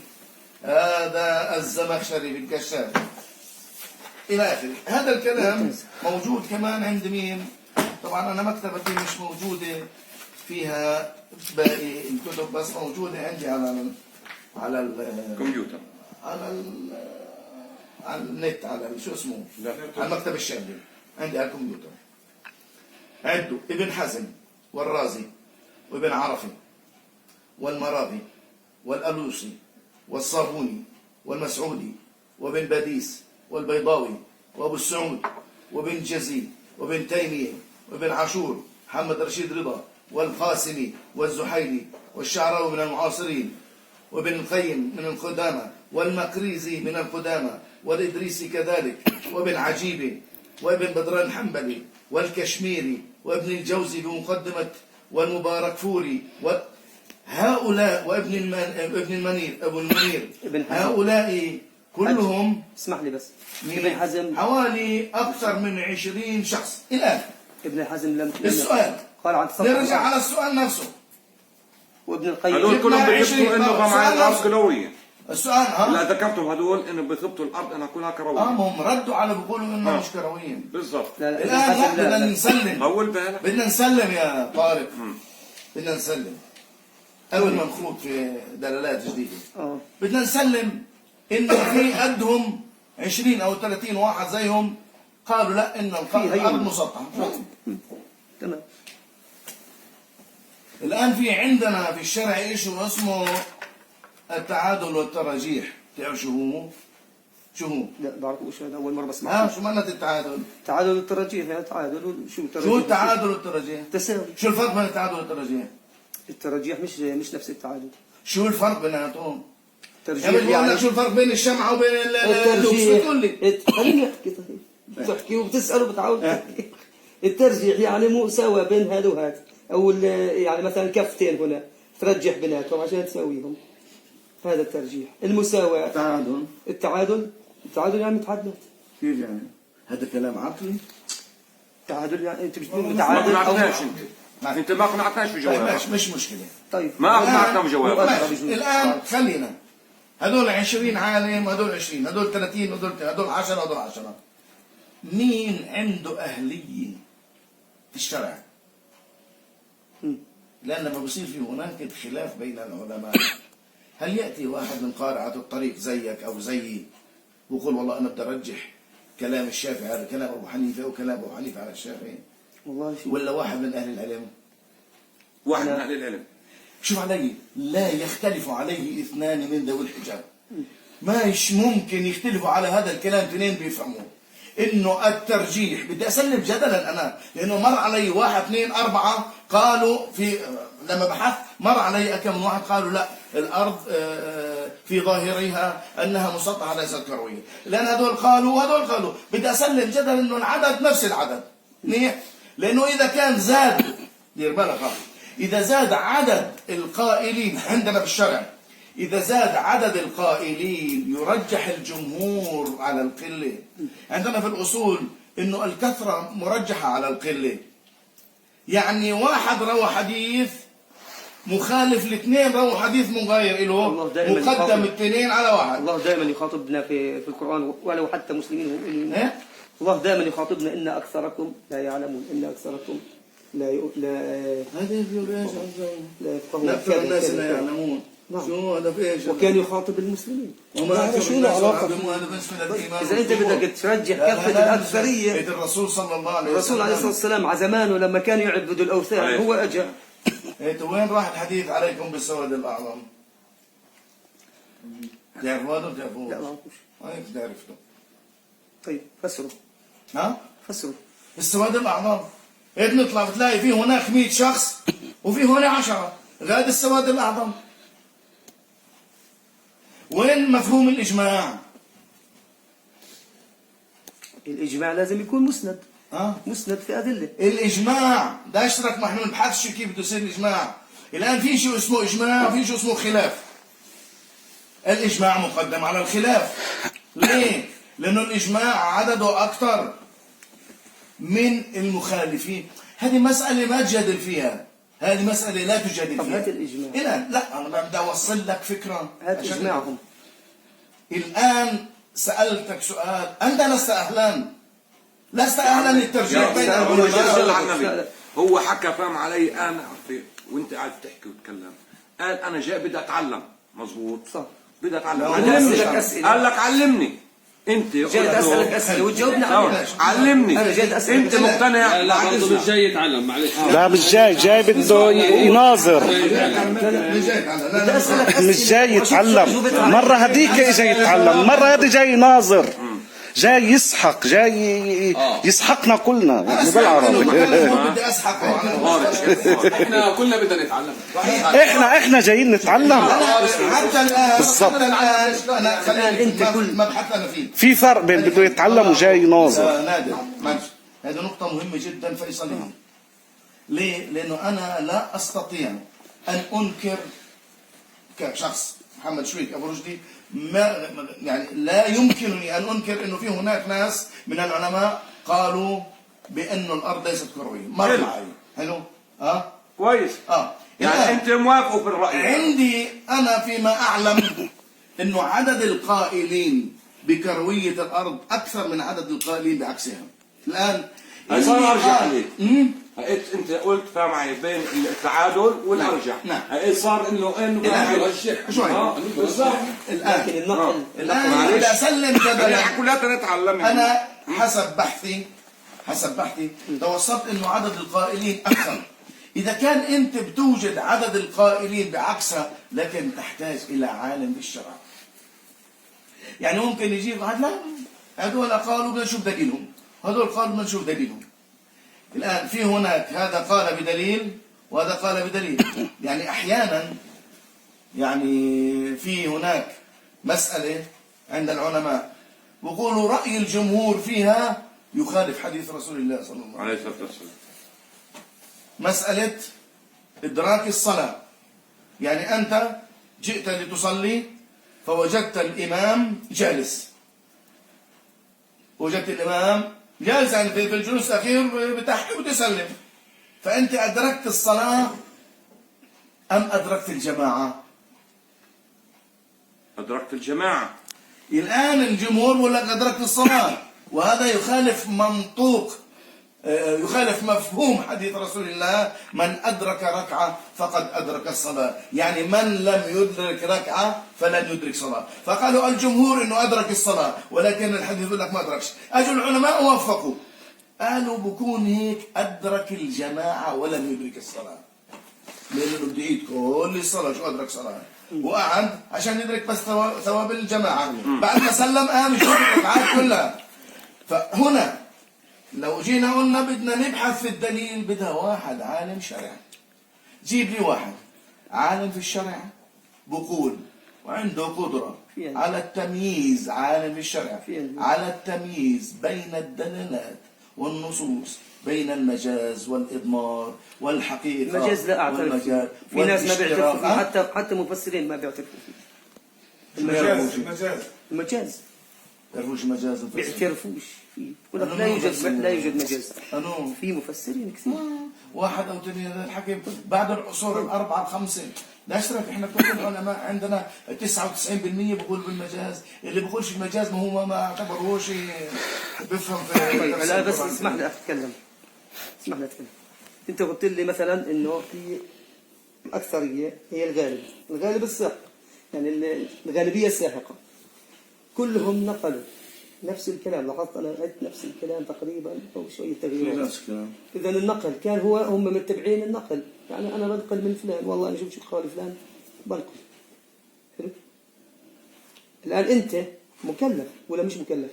هذا الزمخشري بالكشاف إلى آخره. هذا الكلام موجود كمان عند مين؟ طبعا أنا مكتبتي مش موجودة فيها باقي الكتب بس موجودة عندي على كمبيوتر على النت على شو اسمه؟ على المكتب الشامل عندي على الكمبيوتر. عنده ابن حزم والرازي وابن عرفي والمراغي والألوسي والصابوني والمسعودي وابن باديس والبيضاوي وابو السعود وابن جزي وابن تيمية وابن عاشور محمد رشيد رضا والقاسمي والزحيلي والشعراوي من المعاصرين وابن القيم من القدامى والمقريزي من القدامى والإدريسي كذلك وابن عجيبي وابن بدران الحنبلي والكشميري وابن الجوزي بمقدمة والمبارك فوري هؤلاء وابن المنير أبو المنير هؤلاء كلهم اسمح لي بس ابن حزم حوالي أكثر من 20 شخص الآن. ابن حزم لم السؤال قال عن نرجع على السؤال نفسه. وابن القيم هذول كلهم بيثبتوا انه طبعا الارض كرويه. السؤال لا ذكرتم هذول انه بيثبتوا الارض انها كلها كرويه. هم ردوا على بيقولوا انه مش كرويين. بالضبط. الان لا بدنا نسلم. طول بالك. بدنا نسلم يا طارق. بدنا نسلم. قبل ما نخوض في دلالات جديده. بدنا نسلم انه في قدهم 20 او 30 واحد زيهم قالوا لا ان الارض مسطحه. تمام. الان في عندنا في الشرع شيء اسمه التعادل والترجيح. تعرف شو هو؟ شو هو؟ لا بعرفوش هذا اول مره بسمع. شو معنى التعادل؟ التعادل والترجيح يعني تعادل شو الترجيح؟ شو التعادل والترجيح؟ تساوي. شو الفرق بين التعادل والترجيح؟ الترجيح مش نفس التعادل. شو الفرق بيناتهم؟ الترجيح يعني شو الفرق بين الشمعة وبين الترجيح؟ تقول لي خليني احكي طيب بتحكي وبتسال وبتعاود تحكي. الترجيح يعني مساواة بين هذا وهذا او يعني مثلا كفتين هنا ترجح بيناتهم عشان تساويهم. هذا الترجيح. المساواة التعادل يعني متعادلات. كيف يعني؟ هذا كلام عقلي؟ تعادل يعني انت بتقول ما متعادل او قنعتناش انت ما قنعتناش بجوابك. مش مشكلة. طيب ما اقنعتنا بجوابك. الآن خلينا هذول 20 عالم هذول 20 هذول 30 هذول 10 هذول 10. مين عنده أهلية في الشرع؟ لأن لما بصير في هناك خلاف بين العلماء هل يأتي واحد من قارعة الطريق زيك أو زيي ويقول والله أنا بدي أرجح كلام الشافعي على كلام أبو حنيفة وكلام أبو حنيفة على الشافعي؟ والله ولا واحد من أهل العلم؟ واحد من اهل العلم. شوف علي لا يختلف عليه اثنان من ذوي الحجاب. مش ممكن يختلفوا على هذا الكلام اثنين بيفهموه انه الترجيح. بدي اسلم جدلا انا لانه مر علي 1 2 4 قالوا في لما بحثت مر علي كم من واحد قالوا لا الأرض في ظاهرها أنها مسطحة ليست كروية، لأن هذول قالوا وهذول قالوا. بدي أسلم جدلا أنه العدد نفس العدد منيح، لأنه إذا كان زاد دير بالك إذا زاد عدد القائلين عندنا بالشرع، إذا زاد عدد القائلين يرجح الجمهور على القلة. عندنا في الأصول إنه الكثرة مرجحة على القلة، يعني واحد روى حديث مخالف لاثنين روى حديث مغاير له، مقدم الاثنين على واحد. الله دائما يخاطبنا في القرآن ولو حتى مسلمين ومؤمنين. الله دائما يخاطبنا إن أكثركم لا يعلمون، إن أكثركم لا هذا لا يفقهون، أكثر الناس لا يعلمون. نعم. شو هذا في ايش؟ وكان يخاطب المسلمين. وما أكثر الناس يعلمون هذا بس من الإيمان. إذا أنت بدك ترجح كفة الأكثرية، الرسول صلى الله عليه وسلم، الرسول عليه الصلاة والسلام على زمانه لما كانوا يعبدوا الأوثان هو أجا. وين راح الحديث عليكم بالسواد الأعظم؟ تعرفوا هذا وتعرفوه؟ لا ما أعرفوش. هيك تعرفته. طيب فسروا. ها؟ فسروا. السواد الأعظم هيك نطلع بتلاقي فيه هناك 100 شخص وفي هون 10، هذا السواد الأعظم. وين مفهوم الإجماع؟ الإجماع لازم يكون مسند. ها؟ مسند في أدلة. الإجماع ده اشترك محنون بحث شو كيف بده يصير الإجماع. الآن في شيء اسمه إجماع وفي شيء اسمه خلاف. الإجماع مقدم على الخلاف. ليه؟ لأنه الإجماع عدده أكثر من المخالفين. هذه مسألة ما تجادل فيها، هذه مسألة لا تجادل طب فيها. هات الإجماع. الآن لا أنا بدي أوصل لك فكرة. هات إجماعهم. الآن سألتك سؤال، أنت لست أهلا للترجيح بين العلماء. هو حكى فهم علي انا وانت قاعد تحكي وتتكلم، قال انا جاي بدي اتعلم. مظبوط صح. بدي اتعلم. قال لك علمني انت. جاي اسالك اسئله وتجاوبني عليها. علمني. انا جاي اسالك انت مقتنع؟ لا برضه مش جاي يتعلم، معلش. لا مش جاي بده يناظر، مش جاي يتعلم. مرة هديك اجى يتعلم، مرة هذا جاي يناظر، جاي يسحق، جاي يسحقنا كلنا بالعربي. بدي أسحقه. احنا كلنا بدنا نتعلم. احنا جايين نتعلم. حتى الآن بالضبط. أنا خليني ما بحث أنا فيه. في فرق بين بده يتعلم وجاي يناظر. نادر ماشي، هذه نقطة مهمة جدا فيصلية. ليه؟ لأنه أنا لا أستطيع أن أنكر كشخص محمد شويك أبو رشدي، يعني لا يمكنني أن أنكر أنه في هناك ناس من العلماء قالوا بأنه الأرض ليست كروية. مر معي. حلو؟ كويس. يعني أنت موافق بالرأي. عندي أنا فيما أعلم أنه عدد القائلين بكروية الأرض أكثر من عدد القائلين بعكسها. الآن صار أرجع لي. انت قلت فاهم معي بين التعادل والارجح. نعم. صار انه يرجح شوي. بالضبط. الان بدي اسلم جدلا. كلنا نتعلم. انا حسب بحثي توصلت انه عدد القائلين اكثر. اذا كان انت بتوجد عدد القائلين بعكسها، لكن تحتاج الى عالم بالشرع. يعني ممكن يجيب واحد لا هذول قالوا بدنا نشوف دليلهم، هذول قالوا بدنا نشوف دليلهم. الآن في هناك هذا قال بدليل وهذا قال بدليل. يعني أحيانا يعني في هناك مسألة عند العلماء بيقولوا رأي الجمهور فيها يخالف حديث رسول الله صلى الله عليه وسلم. مسألة إدراك الصلاة، يعني أنت جئت لتصلي فوجدت الإمام جالس، وجدت الإمام جالس يعني في الجلوس الأخير بتحكي وتسلم، فأنت أدركت الصلاة أم أدركت الجماعة؟ أدركت الجماعة. الآن الجمهور يقول لك أدركت الصلاة، وهذا يخالف منطوق، يخالف مفهوم حديث رسول الله: من أدرك ركعة فقد أدرك الصلاة، يعني من لم يدرك ركعة فلن يدرك صلاة. فقالوا الجمهور إنه أدرك الصلاة، ولكن الحديث يقول لك ما أدركش. أجوا العلماء ووفقوا، قالوا بكون هيك أدرك الجماعة ولم يدرك الصلاة، لأنه بده يعيد كل الصلاة. شو أدرك صلاة؟ وقعد عشان يدرك بس ثواب الجماعة. بعد ما سلم قام يشوف الركعات كلها. فهنا لو جينا قلنا بدنا نبحث في الدليل، بدها واحد عالم شرع جيب لي واحد عالم في الشرع بقول وعنده قدرة في على التمييز، عالم في الشرع في على التمييز بين الدلالات والنصوص، بين المجاز والإضمار والحقيقة المجاز لا أعترف فيه. والمجاز في ناس ما بيعترفوا فيه، والاشتراك. حتى مفسرين ما بيعترفوا فيه. المجاز المجاز تعرفوش مجاز الفصل؟ بيعترفوش فيه، يقول لك أنا لا ما يوجد بفسر. لا يوجد مجاز. أنو في مفسرين كثير. واحد أو اثنين هذا الحكي بعد العصور الأربعة الخمسة. لا اشترك احنا كل العلماء عندنا 99% بقول بالمجاز، اللي بقولش المجاز ما هو ما اعتبروش بفهم في طيب تفسير لا بس القرآن. اسمح لي اتكلم. اسمح لي اتكلم. انت قلت لي مثلا انه في الاكثريه هي الغالب، الغالب الساحق، يعني الغالبيه الساحقه كلهم نقلوا نفس الكلام. لاحظت انا قلت نفس الكلام تقريبا او شويه تغييرات. نفس الكلام. اذا النقل كان هم متبعين النقل، يعني انا بنقل من فلان، والله انا شفت قال فلان بنقل. حلو. الان انت مكلف ولا مش مكلف؟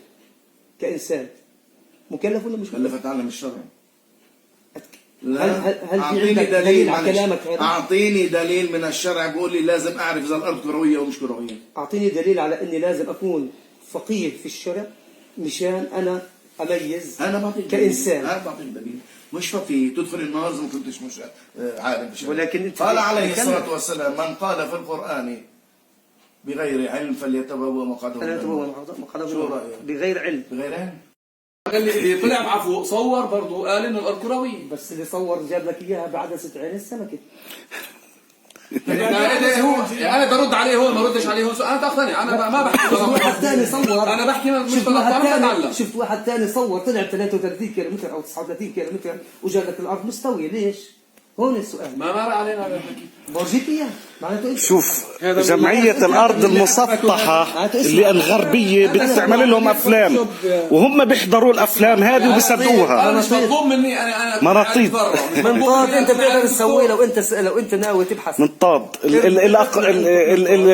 كانسان مكلف ولا مش مكلف؟ كلفت تعلم الشرع. هل في عندك دليل على كلامك هذا؟ أعطيني دليل من الشرع بيقول لي لازم أعرف إذا الأرض كروية أو مش كروية. أعطيني دليل على أني لازم أكون فقيه في الشرع مشان أنا أميز أنا بعطيك كإنسان. أنا بعطيك دليل. مش فقيه تدخل النار إذا ما كنتش مش عالم بالشرع. ولكن أنت قال عليه تتكلم. الصلاة والسلام من قال في القرآن بغير علم فليتبوأ مقعده من أنا أتبوأ النار. شو رأيك؟ بغير علم. بغير علم. اللي طلع معه صور برضه قال انه الارض كرويه. بس اللي صور جاب لك إياها بعدسة عين السمكة. انا برد عليه هون ما ردش عليه هون، انا تقتنع، انا ما بحكي شفت واحد ثاني صور. انا بحكي مش شفت غلط، واحد انا ثاني بتعلم. شفت واحد ثاني صور طلع 33 كيلومتر أو 39 كيلومتر وجاب لك الأرض مستوية. ليش؟ هون السؤال. ما مر علينا هذا الحكي. برجيك إياه. معناته إيش؟ شوف جمعية الأرض المسطحة اللي الغربية بتعمل لهم أفلام وهم بيحضروا الأفلام هذه وبيصدقوها. انا مش مطلوب مني انا مناطيد. منطاد انت بتقدر تسويه لو انت ناوي تبحث. منطاد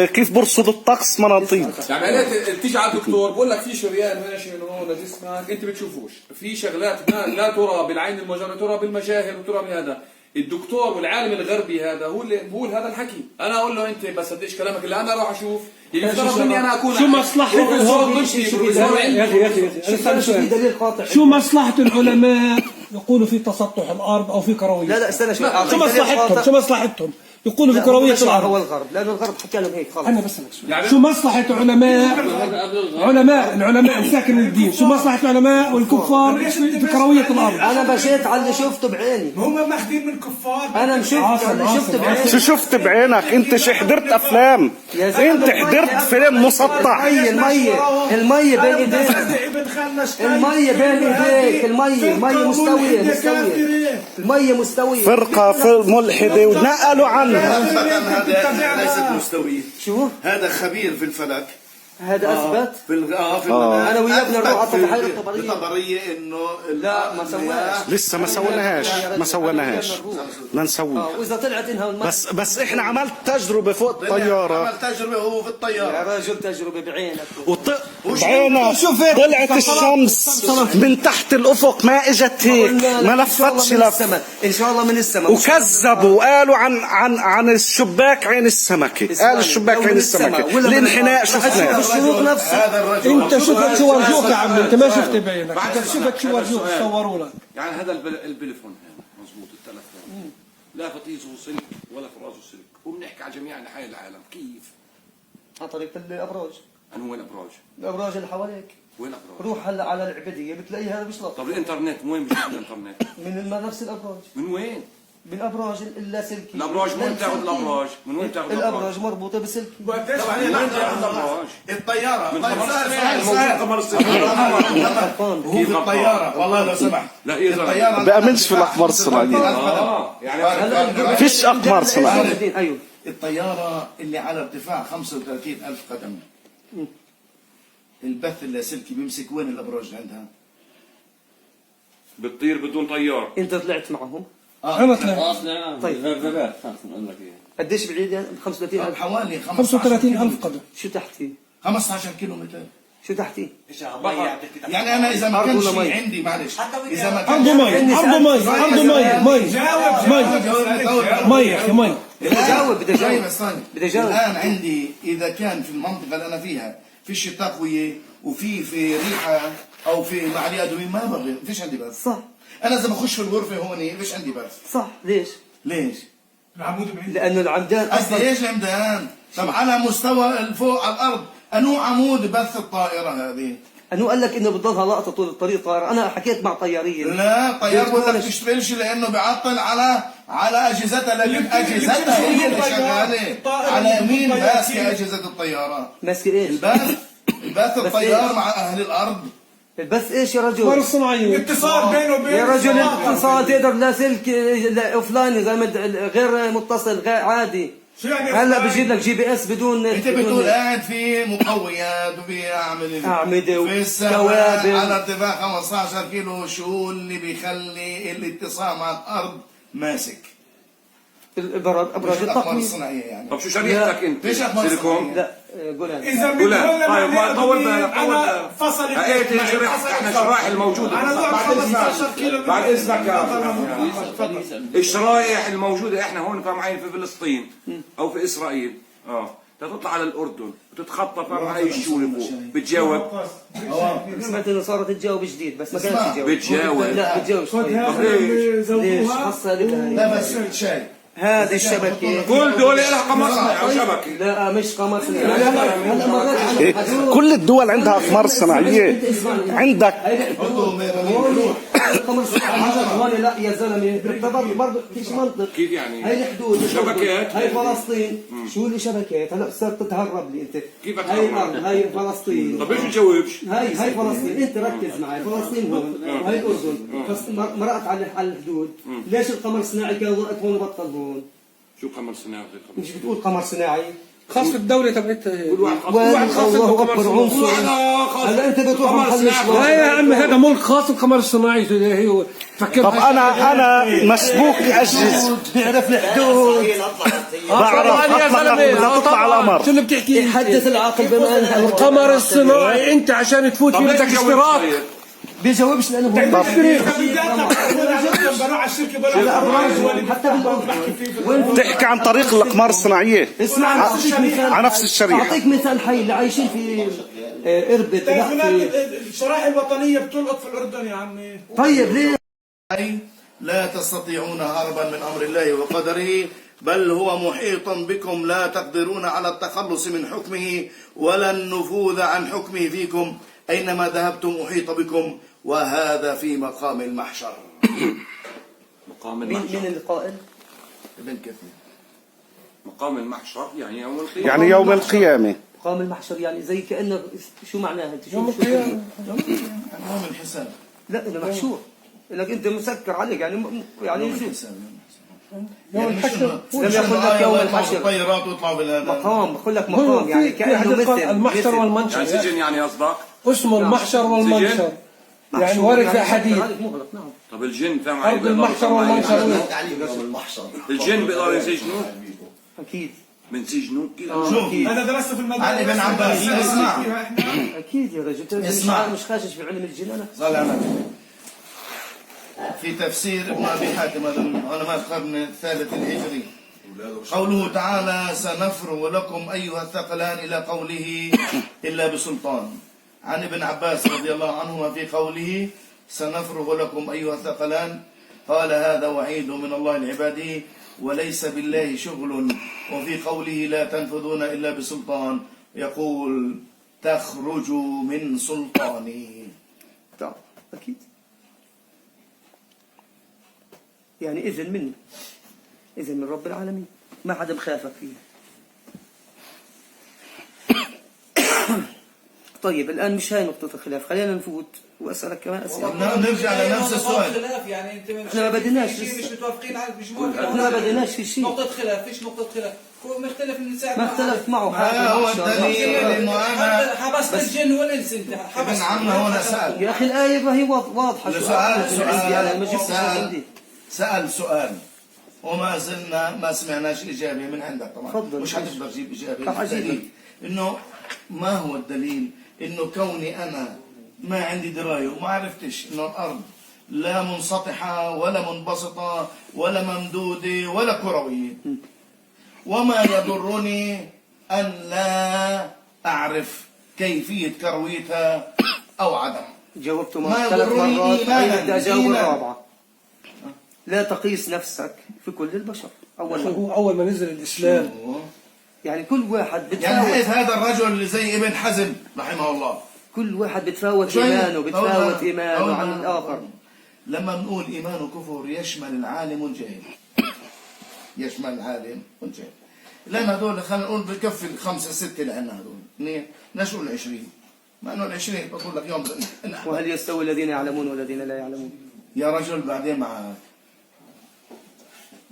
كيف برصد الطقس مناطيد. يعني تيجي على الدكتور بقول لك في شريان ماشي من هون لجسمك انت بتشوفوش، في شغلات لا ترى بالعين المجرده، ترى بالمشاهد وترى بهذا. الدكتور والعالم الغربي هذا هو اللي بقول هذا الحكي، انا اقول له انت بس صدقش كلامك اللي انا اروح اشوف يفترض مني انا اكون شو مصلحة يا أخي في دليل قاطع. شو مصلحة العلماء يقولوا في تسطح الأرض أو في كروية؟ لا استنى شوي. شو مصلحتهم يقولوا في كروية الأرض؟ هو الغرب، لأنه الغرب حكى لهم هيك خلص. أنا بسألك سؤال. شو مصلحة العلماء مساكن الدين؟ شو مصلحة العلماء والكفار في كروية الأرض؟ أنا مشيت على اللي شفته بعيني. هم ماخذين من كفار. أنا مشيت على اللي شفته بعيني. شو شفت بعينك انت؟ شو حضرت افلام؟ انت حضرت فيلم مسطح. المية بين ايديك. المية بين ايديك. المية مستوية. المية مستوية. فرقة ملحدة ونقلوا عنها. هذا ليست مستوية. شو؟ هذا خبير في الفلك. هذا أثبت. في أنا وياه بدنا نروح على البحيرة الطبرية. الطبرية إنه لا ما سواش. لسه ما سويناهاش بدنا نسويها. وإذا طلعت إنها بس احنا عملت تجربة فوق الطيارة. عمل تجربة هو في الطيارة. يا رجل تجربة بعينك. بعينك طلعت الشمس من تحت الأفق ما اجت هيك ما لفتش لف. إن شاء الله من السماء. وكذبوا وقالوا عن الشباك عين السمكة. قال الشباك عين السمكة. الانحناء شفناه. هذا الرجل انت شفت شو ورجوك يا عمي، انت ما شفت بعينك، انت شفت شو ورجوك صوروا لك. يعني هذا البليفون هذا مضبوط التلفون لا فتيزه سلك ولا فرازه سلك، وبنحكي على جميع انحاء العالم. كيف؟ عن طريق الأبراج. وين الابراج؟ الأبراج اللي حواليك. وين الابراج؟ روح هلا على العبدية بتلاقي هذا بيشلط. طب الانترنت وين بيجي الانترنت؟ من نفس الأبراج. من وين؟ بالأبراج اللاسلكية. الابراج وين بتاخذ الابراج؟ من وين بتاخذ الأبراج مربوطة بسلك. وين بتاخذ الابراج؟ الطيارة. هو في الطيارة والله لو سمحت. لا إذا بأمنش في الأقمار الصناعية. يعني فيش أقمار صناعية. أيوه. الطيارة اللي على ارتفاع 35,000 قدم البث اللاسلكي بيمسك وين الأبراج عندها؟ بتطير بدون طيار. أنت طلعت معهم؟ أنا طلعت. طيب. قديش بعيد يعني؟ 35,000. حوالي 35,000 قدم. شو تحتي؟ 15 كيلومتر. شو تحتي؟ يعني انا اذا ما أرض كانش ولا في مي؟ عندي معلش اذا ما أرض كانش مي أرض مي مي أخي مي. بدي أجاوب بدي طيب أجاوب استنى. بدي أجاوب. الان عندي اذا كان في المنطقه اللي انا فيها فيش تقويه وفي ريحه او في معلي ادويه ما بقدر فيش عندي برد. صح انا اذا بخش في الغرفه هون فيش عندي برد. صح. ليش؟ ليش؟ العمود بعيد. لأنه العمدان قصدي أصلا ايش العمدان؟ طب على مستوى الفوق على الارض انو عمود بث الطائره هذه؟ أنه قال لك إنه بتضلها لقطة طول الطريق طائرة. أنا حكيت مع طيارين. لا طيار بقول لك تشتغلش لانه بيعطل على اجهزتها، لكن اجهزتها هي اللي شغاله. على مين ماسكه اجهزه الطيارات؟ ماسكة إيش؟ البث الطيار مع اهل الارض. بس إيش يا أقمار رجل؟ الصناعية. اتصال بينه وبين يا رجل الاتصال تقدر لا سلك لا أوفلاين زي غير متصل غير عادي. شو يعني هلا أوفلاين؟ بجيب لك GPS بدون انت بتقول قاعد في مقويات وفي أعمدة في السماء وكوابل. على ارتفاع 15 كيلو. شو اللي بيخلي الاتصال مع الارض ماسك؟ أبراج مش الاقمار التقويم. الصناعيه يعني. طب شو شريحتك انت؟ ليش أقمار سيليكون؟ صناعية؟ لا قول أنت. إذا قول بتقول طيب ما طول بالك طول أنا بالك. فصل ايه احنا الشرائح الموجوده أنا ضوء بعد 15 إذنك. كيلو بعد اذنك يا تفضل. الشرائح الموجوده احنا هون معين في فلسطين او في اسرائيل تطلع على الاردن وتتخطى هاي الشورى فوق بتجاوب سمعت إنه صارت تجاوب جديد بس ما كانت تجاوب. بتجاوب لا بتجاوب شوي. اللي ليش؟ زودوها خاصة لك هاي. لا بس شاي هذه الشبكة. كل دول لها قمر صناعي وشبكه لا مش قمر صناعي. هلا مرات إيه، كل الدول عندها أقمار صناعية. عندك القمر الصناعي هون لا يا زلمه برضه فيش منطق. كيف يعني؟ هاي الحدود شبكات. هاي فلسطين. شو اللي شبكات؟ هلا صرت تتهرب لي انت. كيف هاي أتهرب؟ الارض هاي فلسطين. طب ليش بتجاوبش؟ هاي فلسطين. انت ركز معي. فلسطين هون وهي الاردن. مرقت على الحدود. ليش القمر الصناعي كان وقت هون وبطل هون؟ شو قمر صناعي؟ مش بتقول قمر صناعي؟ خاصة الدولة تبعتها. الله اكبر عنصر. هلا انت بتروح محل لا شوي. يا عم هذا ملك خاص القمر الصناعي هي تفكر. طب أنا مسبوك أجهز. بيعرف الحدود. بعرف أطلع تطلع على القمر. شو اللي بتحكي؟ حدث العقل بما انها القمر الصناعي انت عشان تفوت فيه بدك اشتراك. بيجاوبش لانه هو بروح على الشركه بقول حتى بالأردن. تحكي عن طريق الأقمار الصناعية اسمع أعطيك مثال. على نفس الشريحة. أعطيك مثال حي اللي عايشين في إربد. لا في الشرائح الوطنيه بتلقط في الاردن يا عمي. طيب ليه؟ أي لا تستطيعون هربا من أمر الله وقدره بل هو محيط بكم لا تقدرون على التخلص من حكمه ولا النفوذ عن حكمه فيكم أينما ذهبتم أحيط بكم وهذا في مقام المحشر. مقام مين المحشر. القائل؟ ابن كثير. مقام المحشر يعني يوم القيامة. يعني يوم القيامة. مقام المحشر يعني زي كأنه شو معناها انت؟ يوم القيامة. يوم الحساب. لا انه محشور. انك انت مسكر عليك يعني يوم يجوز. الحساب. يوم الحشر. لم يقل لك يوم الحشر. الطيارات ويطلعوا بالهذا. مقام بقول لك مقام يعني كأنه مثل المحشر يعني والمنشر. سجن يعني قصدك؟ اسمه المحشر والمنشر. يعني ورد في حديث. مغلق. نعم. طب الجن فاهم علي؟ أرض المحشر والمنشر. الجن بيقدروا يسجنوا؟ اكيد من سجنوا كذا. شوف انا درست في المدرسه علي بن عباس اسمع اكيد يا رجل انت اسمع. مش خاشش في علم الجن انا. صلى على النبي. في تفسير ابن ابي حاتم هذا من علماء القرن الثالث الهجري قوله تعالى سنفرغ لكم ايها الثقلان الى قوله الا بسلطان. عن ابن عباس رضي الله عنهما في قوله سنفرغ لكم ايها الثقلان قال هذا وعيد من الله لعباده وليس بالله شغل. وفي قوله لا تنفذون الا بسلطان يقول تخرجوا من سلطاني. طبعا اكيد يعني اذن مني اذن من رب العالمين ما حدا مخافك فيها. طيب الان مش هاي نقطة الخلاف خلينا نفوت واسالك كمان اسئله. نرجع لنفس السؤال. خلاف يعني انت احنا ما بديناش مش لسه. متوافقين على مش موافقين احنا ما بديناش في شيء. نقطة خلاف فيش نقطة خلاف مختلف النساء ما اختلف معه هذا هو الدليل انه انا حبست الجن والانس انت ابن حبست عمنا هنا سأل يا اخي الايه ما هي واضحه. سأل سؤال وما زلنا ما سمعناش إجابة من عندك طبعا. تفضل. مش حتقدر تجيب إجابة. طب عجيب. الدليل إنه ما هو الدليل إنه كوني أنا ما عندي دراية وما عرفتش إنه الأرض لا منسطحة ولا منبسطة ولا ممدودة ولا كروية، وما يضرني أن لا أعرف كيفية كرويتها أو عدم. جاوبته ما مرة 3 يضرني مرات، إيمانا أنا بدي أجاوب دينا. الرابعة. لا تقيس نفسك في كل البشر. أول عشان مرة. هو اول ما نزل الاسلام يعني كل واحد يعني بتفاوت، هذا الرجل اللي زي ابن حزم رحمه الله، كل واحد بتفاوت شوية. إيمانه، بتفاوت أول- إيمانه أول عن ما- الآخر. لما نقول إيمان وكفر يشمل العالم والجاهل، يشمل العالم والجاهل، لأن هذول خلينا نقول بكفي الخمسة ستة اللي عندنا هذول، اثنين نشوف 20، مع إنه 20 بقول لك يوم وهل يستوي الذين يعلمون والذين لا يعلمون؟ يا رجل بعدين معك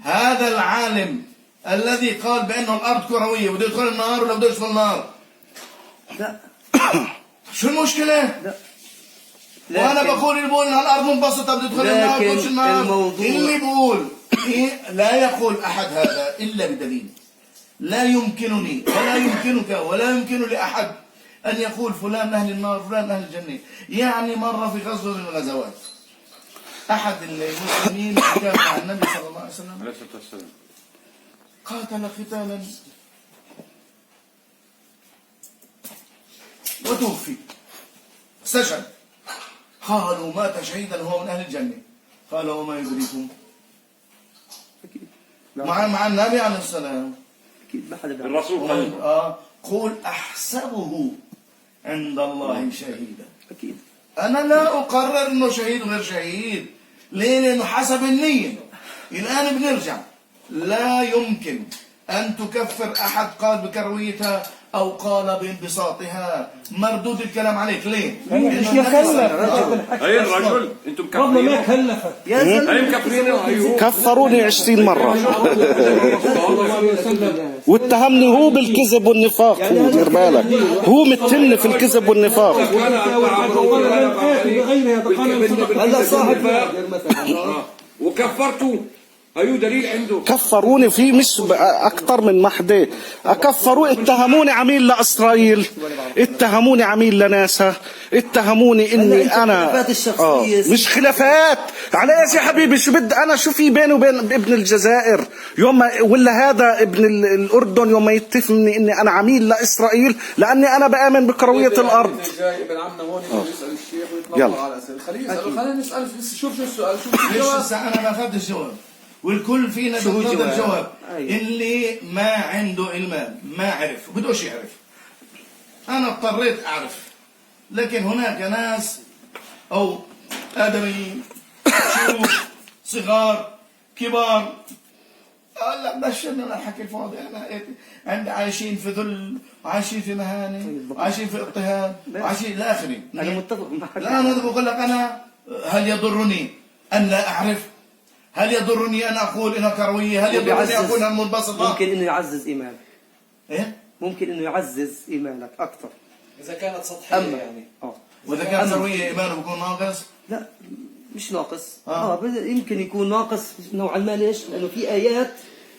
هذا العالم الذي قال بأنه الأرض كروية بده يدخل النار ولا بده يدخل النار؟ لا شو المشكلة؟ لا. وانا لكن- بقول اللي بقول ان الارض منبسطه بده يدخل النار لكن بده النار، الموضوع- اللي بقول لا يقول احد هذا الا بدليل. لا يمكنني ولا يمكنك ولا يمكن لاحد ان يقول فلان اهل النار فلان اهل الجنه. يعني مره في غزوه من الغزوات احد المسلمين كان مع النبي صلى الله عليه وسلم عليه الصلاة والسلام. قاتل قتالا وتوفي استشهد. قالوا مات شهيدا هو من اهل الجنه. قال وما يدريكم أكيد. مع النبي عليه السلام. أكيد ما حدا بيعرف. الرسول قال قل احسبه عند الله شهيدا. أكيد. انا لا اقرر انه شهيد غير شهيد. ليه؟ لانه حسب النيه. الان بنرجع، لا يمكن ان تكفر احد قال بكرويتها او قال بانبساطها. مردود الكلام عليك. ليه؟ مش لأنه النبي صلى الله عليه مكلف. وسلم- هي الرجل انتم ربنا ما مكفرين، كلفك. يا زلمة هي مكفرين ايوه. كفروني 20 مرة صلى الله عليه وسلم واتهمني هو بالكذب والنفاق. هو دير بالك، هو متهمني في الكذب والنفاق. هلا صاحب وكفرتوا ايوه دليل عنده. كفروني في مش اكثر من محده. كفروا، اتهموني عميل لاسرائيل، اتهموني عميل لناسا، اتهموني اني أنت انا خلافات الشخصية مش خلافات. على ايش يا حبيبي؟ شو بدي انا؟ شو في بيني وبين ابن الجزائر يوم ما ولا هذا ابن الاردن يوم ما يتهمني اني انا عميل لاسرائيل لاني انا بامن بكرويه الارض؟ جاي ابن عمنا هون يسال الشيخ يلا. ويتنظر على اسئله. خليه يسال، خلينا نسال. شوف شو السؤال، شوف ليش الجواب. هسه انا ما اخذت الجواب والكل فينا شو هو بينتظر الجواب؟ جواب. أيوة. اللي ما عنده علمان ما عرف وبدوش يعرف. انا اضطريت اعرف، لكن هناك ناس او ادميين شيوخ صغار كبار قال لا بشرنا الحكي الفاضي. انا عندي عايشين في ذل وعايشين في مهانه وعايشين في اضطهاد وعايشين الى اخره. أنا متفق معك. لا أنا بقول لك أنا هل يضرني أن لا أعرف؟ هل يضرني أن أقول إنها كروية؟ هل يضرني أن أقول إنها منبسطة؟ ممكن إنه يعزز إيمانك. إيه؟ ممكن إنه يعزز إيمانك أكثر. اذا كانت سطحيه أما يعني. وإذا كان كروية إيمانه بيكون ناقص؟ لا مش ناقص. يمكن يكون ناقص نوعا ما. ليش؟ لأنه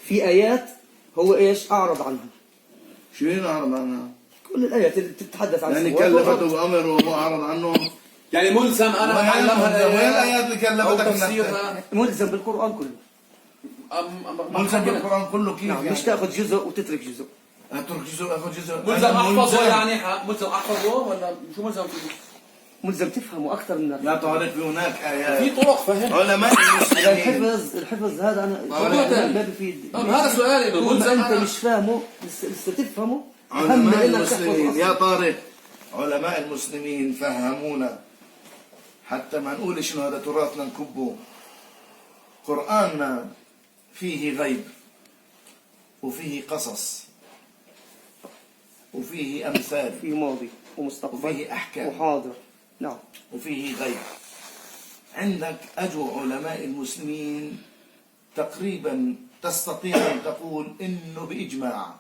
في آيات هو إيش أعرض عنها. شو هي أعرض عنها؟ كل الآيات اللي تتحدث عن يعني السماوات والأرض. كلفته بأمر وما أعرض عنه. يعني ملزم انا وين اتعلمها الآيات اللي او كلفتك إنك تفسيرها. ملزم بالقرآن كله. ملزم بالقرآن كله كيف نعم. يعني؟ مش تأخذ جزء وتترك جزء. أترك جزء أخذ جزء. ملزم أنا احفظه يعني ملزم احفظه ولا شو ملزم فيه؟ ملزم تفهمه أكثر من يا طارق في هناك آيات في طرق فهم. علماء المسلمين. الحفظ هذا أنا موضوع تاني. ما بفيد. هذا سؤالي انه طول ما ملزم أنت أنا. مش فاهمه لسه تفهمه. أهم من علماء إنك تحفظ المسلمين أصلاً. يا طارق، علماء المسلمين فهمونا حتى ما نقولش انه هذا تراثنا نكبه. قرآننا فيه غيب وفيه قصص وفيه أمثال في ماضي ومستقبل وفيه أحكام وحاضر. نعم. وفيه غيب. عندك أجوا علماء المسلمين تقريبا تستطيع أن تقول إنه بإجماع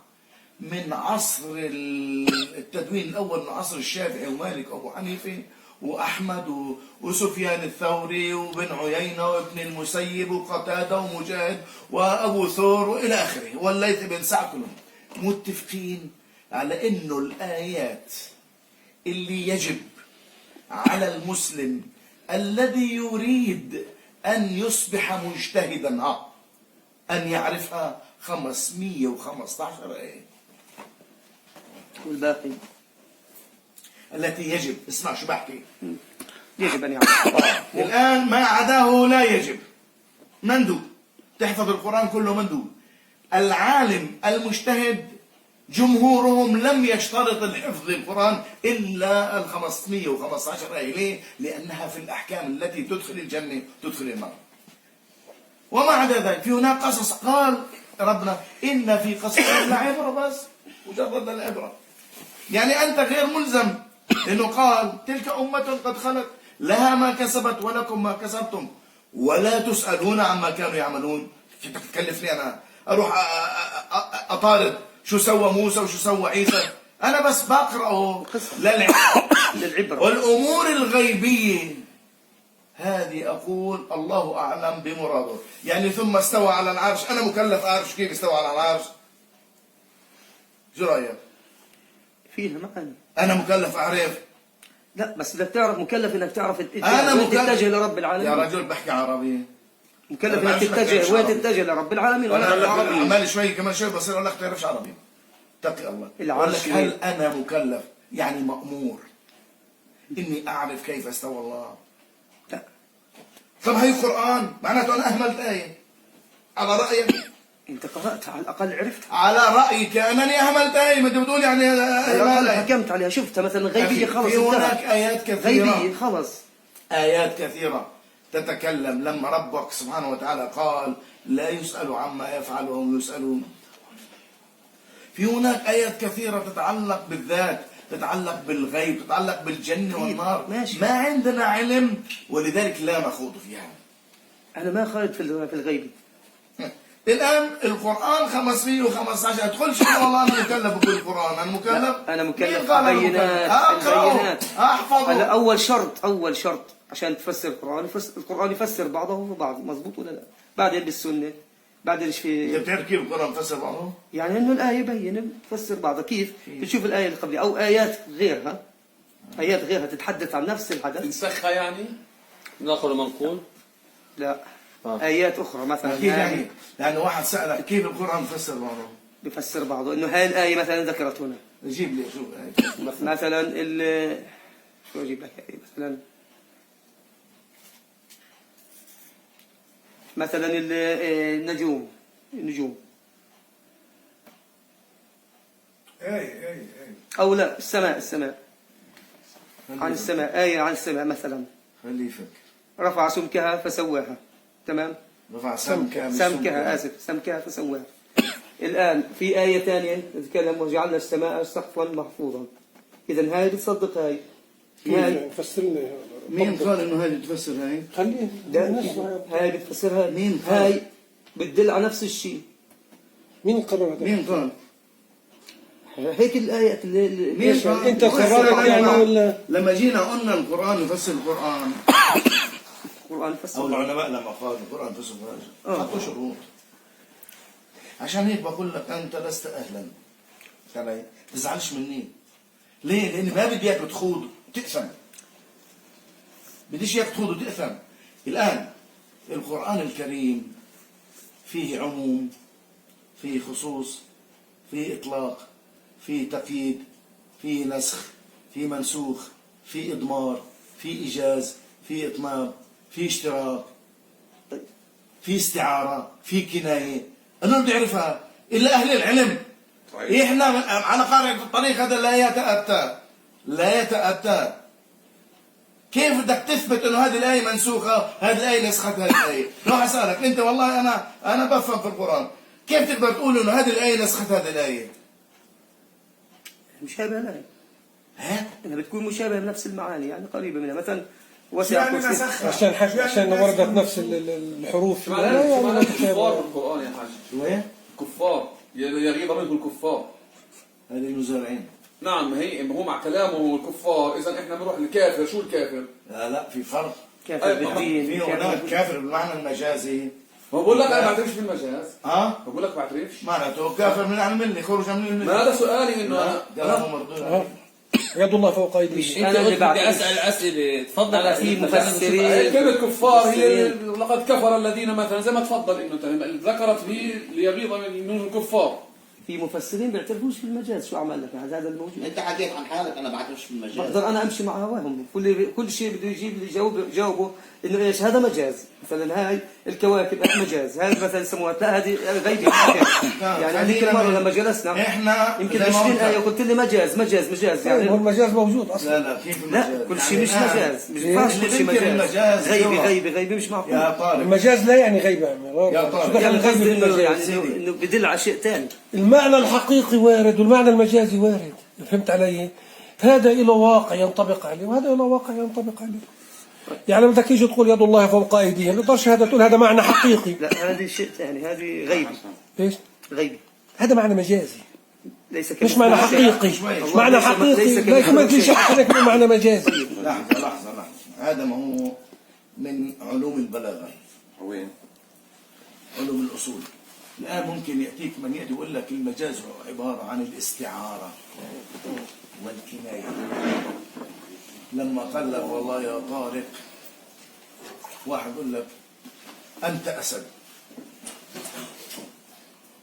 من عصر التدوين الأول، من عصر الشافعي ومالك وأبو حنيفة وأحمد وسفيان الثوري وابن عيينة وابن المسيب وقتادة ومجاهد وأبو ثور وإلى آخره والليث بن سعد، كلهم متفقين على إنه الآيات اللي يجب على المسلم الذي يريد أن يصبح مجتهدا أن يعرفها 515 آية والباقي التي يجب. اسمع شو بحكي. يجب أن يعرف. الآن ما عداه لا يجب، مندوب. تحفظ القرآن كله مندوب. العالم المجتهد جمهورهم لم يشترط الحفظ القرآن إلا 515 آية. ليه؟ لأنها في الأحكام التي تدخل الجنة تدخل النار. وما عدا ذلك في هناك قصص قال ربنا إن في قصصهم لعبرة، بس مجرد العبرة. يعني أنت غير ملزم، إنه قال تلك أمة قد خلت لها ما كسبت ولكم ما كسبتم ولا تسألون عما كانوا يعملون. تكلفني أنا أروح أطارد شو سوى موسى وشو سوى عيسى؟ أنا بس بقرأه للعبرة. والأمور الغيبية هذه أقول الله أعلم بمراده. يعني ثم استوى على العرش، أنا مكلف أعرف كيف استوى على العرش؟ شو رأيك؟ فيها معاني. أنا مكلف أعرف؟ لا بس بدك تعرف، مكلف انك تعرف أنا وين مكلف تتجه لرب العالمين. يا رجل بحكي عربي. مكلف أنا انك بعرفش تتجه وين عربي. تتجه لرب العالمين ولا وأنا عربي. عمالي شوي كمان شوي بصير أقول لك تعرفش عربي. اتقي الله. أقول لك هل أنا مكلف يعني مأمور إني أعرف كيف استوى الله؟ لا. طب هي القرآن معناته أنا أهملت آية على رأيك؟ انت قرأت على الأقل عرفت. على رأيك أنني أهملت آية، ما أنت بتقول يعني على الأقل آية. حكمت عليها، شفتها مثلا غيبية خلص في هناك انتهت. آيات كثيرة. غيبية خلص. آيات كثيرة تتكلم لما ربك سبحانه وتعالى قال لا يسأل عما يفعل وهم يسألون. في هناك آيات كثيرة تتعلق بالذات، تتعلق بالغيب، تتعلق بالجنة والنار. ماشي. ما عندنا علم ولذلك لا نخوض فيها. أنا ما خالد في الغيبي. الآن القرآن 515 تقولش والله أنا مكلف بكل القرآن. أنا مكلف. أنا مكلف مين قال أنا بالبينات. مكلف؟ البينات. أحفظه. هلا أول شرط عشان تفسر القرآن يفسر بعضه ببعض، مزبوط ولا لا؟ بعدين بالسنة، بعدين ايش في؟ أنت بتعرف كيف القرآن فسر بعضه؟ يعني إنه الآية بينة تفسر بعضها. كيف؟ بتشوف الآية اللي قبلها أو آيات غيرها، آيات غيرها تتحدث عن نفس الحدث. نسخها يعني نقل منقول. لا. آيات أخرى مثلا. كيف يعني؟ لأنه واحد سألك كيف القرآن فسر بعضه؟ بفسر بعضه، إنه هاي الآية مثلا ذكرت هنا. جيب لي شوف مثلا شو أجيب لك آية مثلا النجوم. اي أو لا السماء عن السماء، آية عن السماء مثلا. خليه يفك. رفع سمكها فسواها. تمام. رفع سمكها سمكها فسواها. الآن في آية ثانية تتكلم وجعلنا السماء سقفا محفوظا. إذا هاي بتصدق هاي. فسر لنا يا مين قال انه هذه تفسر هاي؟ خليه هاي بتفسرها. مين قال؟ هاي بتدل على نفس الشيء. مين قرر هذا؟ مين قال؟ هيك الآيات اللي مين قال؟ انت قررت يعني ولا؟ لما جينا قلنا القرآن يفسر القرآن، القرآن فسر. او العلماء لما قالوا القرآن يفسر القرآن حطوا شروط. عشان هيك بقول لك انت لست اهلا. ما تزعلش مني. ليه؟ لاني ما بدي اياك تخوض وتأثم. بديش اياك تخوض وتأثم. الآن القرآن الكريم فيه عموم، فيه خصوص، فيه إطلاق، فيه تقييد، فيه نسخ، فيه منسوخ، فيه إضمار، فيه إيجاز، فيه إطناب، فيه اشتراك، فيه استعارة، فيه كناية. أنا بدي أعرفها إلا أهل العلم. إحنا على قاعدة الطريق هذا لا يتأتى. كيف بدك تثبت انه هذه الآية منسوخة، هذه الآية نسخت هذه الآية؟ لو أسألك انت والله انا بفهم في القرآن، كيف تقدر تقول انه هذه الآية نسخت هذه الآية؟ مشابهة لها. ها؟ انها بتكون مشابهة بنفس المعاني، يعني قريبة منها. مثلا يعني نسخها عشان وردت نفس الحروف. شو معنى الكفار بالقرآن يا حاج؟ شو هي؟ كفار يغيظ منكم الكفار. هذه المزارعين. نعم هو مع كلامه الكفار. إذا إحنا بنروح للكافر، شو الكافر؟ لا في فرق. كافر بالدين. في هناك كافر بالمعنى المجازي. هو بقول لك أنا ما بعترفش بالمجاز. بقول لك ما بعترفش. معناته كافر من الملة، خرج من الملة. ما هذا سؤالي إنه أنا كلامه مردود. يد الله فوق أيديهم. انت أنا اللي قلت بعد بدي اسال اسئله تفضل أنا في أسئلة. مفسرين كلمة كفار هي لقد كفر الذين مثلا زي ما تفضل انه ذكرت فيه ليغيظ منهم الكفار. في مفسرين بيعترفوش في المجاز. شو عمل لك هذا الموجود؟ انت حكيت عن حالك، انا بعترفش في المجال. بقدر انا امشي مع هواهم. كل شيء بده يجيب لي جاوبه انه ايش هذا مجاز. مثلا هاي الكواكب مجاز، هذا مثلا السماوات لا هذه غيبي. يعني هذيك المره لما جلسنا احنا يمكن زي ما 20 قلت آية لك. قلت لي مجاز مجاز مجاز هو يعني المجاز موجود أصلا. لا كيف لا المجاز؟ كل شيء مش يعني مجاز. مش ينفعش اللي كل شيء بينكر مجاز. المجاز غيبي يرى. غيبي مش معقول. يا طارق المجاز لا يعني غيبة يا عمي. يا طارق. شو دخل يعني الغيبة قصدي انه بالمجاز؟ يعني انه بدل على شيء ثاني. المعنى الحقيقي وارد والمعنى المجازي وارد. فهمت علي؟ هذا له واقع ينطبق عليه وهذا له واقع ينطبق عليه. يعني بدك تيجي تقول يد الله فوق ايديهم، ما تقدرش هذا تقول هذا معنى حقيقي. لا هذه شيء ثاني، هذه غيبي. ليش؟ غيبي هذا معنى مجازي ليس مش معنى حقيقي. معنى حقيقي لا ما تجيش حضرتك من معنى مجازي. لحظة هذا ما هو من علوم البلاغة، وين؟ علوم الأصول. الآن ممكن يأتيك من يأتي يقول لك المجاز هو عبارة عن الاستعارة والكناية. لما قال لك والله يا طارق، واحد يقول لك أنت أسد،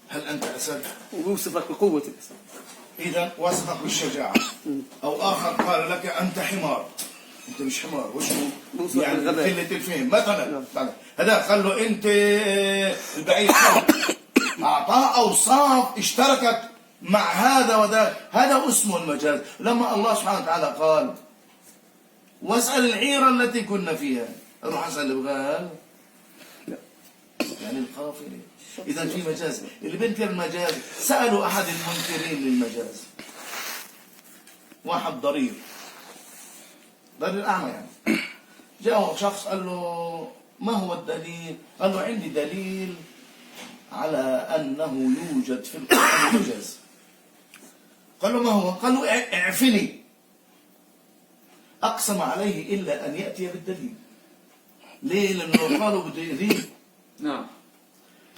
هل أنت أسد؟ ويوصفك بقوة الاسم. إذا وصفك بالشجاعة. أو آخر قال لك أنت حمار، أنت مش حمار، وش هو؟ وصف يعني بالغباء. قلة الفهم مثلا. هذا قال له أنت البعيد. أعطاه أوصاف اشتركت مع هذا وذاك، هذا اسمه المجاز. لما الله سبحانه وتعالى قال واسأل العيرة التي كنا فيها، روح اسأل البغال يعني القافلة. إذا في مجاز. اللي بينكر المجاز سألوا أحد المنكرين للمجاز، واحد ضرير أعمى يعني، جاءه شخص قال له ما هو الدليل؟ قال له عندي دليل على أنه يوجد في القرآن مجاز. قال له ما هو؟ قال له اعفني. أقسم عليه إلا أن يأتي بالدليل. ليه؟ لأنه قالوا بده يأذيه. نعم.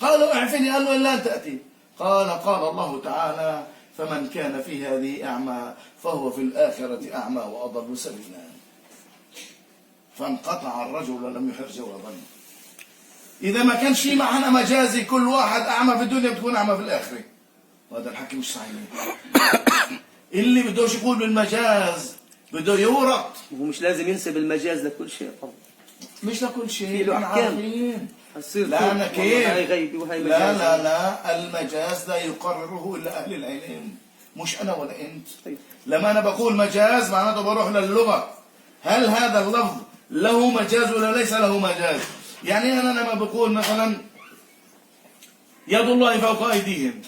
قالوا اعفني، قال له إلا أن تأتي. قال الله تعالى فمن كان في هذه أعمى فهو في الآخرة أعمى وأضل سبيلا. فانقطع الرجل ولم يحر جوابا. إذا ما كانش في معنى مجازي كل واحد أعمى في الدنيا بتكون أعمى في الآخرة، وهذا الحكي مش صحيح. اللي بدوش يقول بالمجاز بده يورط. وهو مش لازم ينسب المجاز لكل شيء طبعا. مش لكل شيء. في له أحكام. لا أنا كيف؟ هاي غيبي وهي مجاز. لا المجاز لا يقرره إلا أهل العلم، مش أنا ولا أنت. لما أنا بقول مجاز معناته بروح للغة، هل هذا اللفظ له مجاز ولا ليس له مجاز؟ يعني أنا لما بقول مثلا يد الله فوق أيديهم،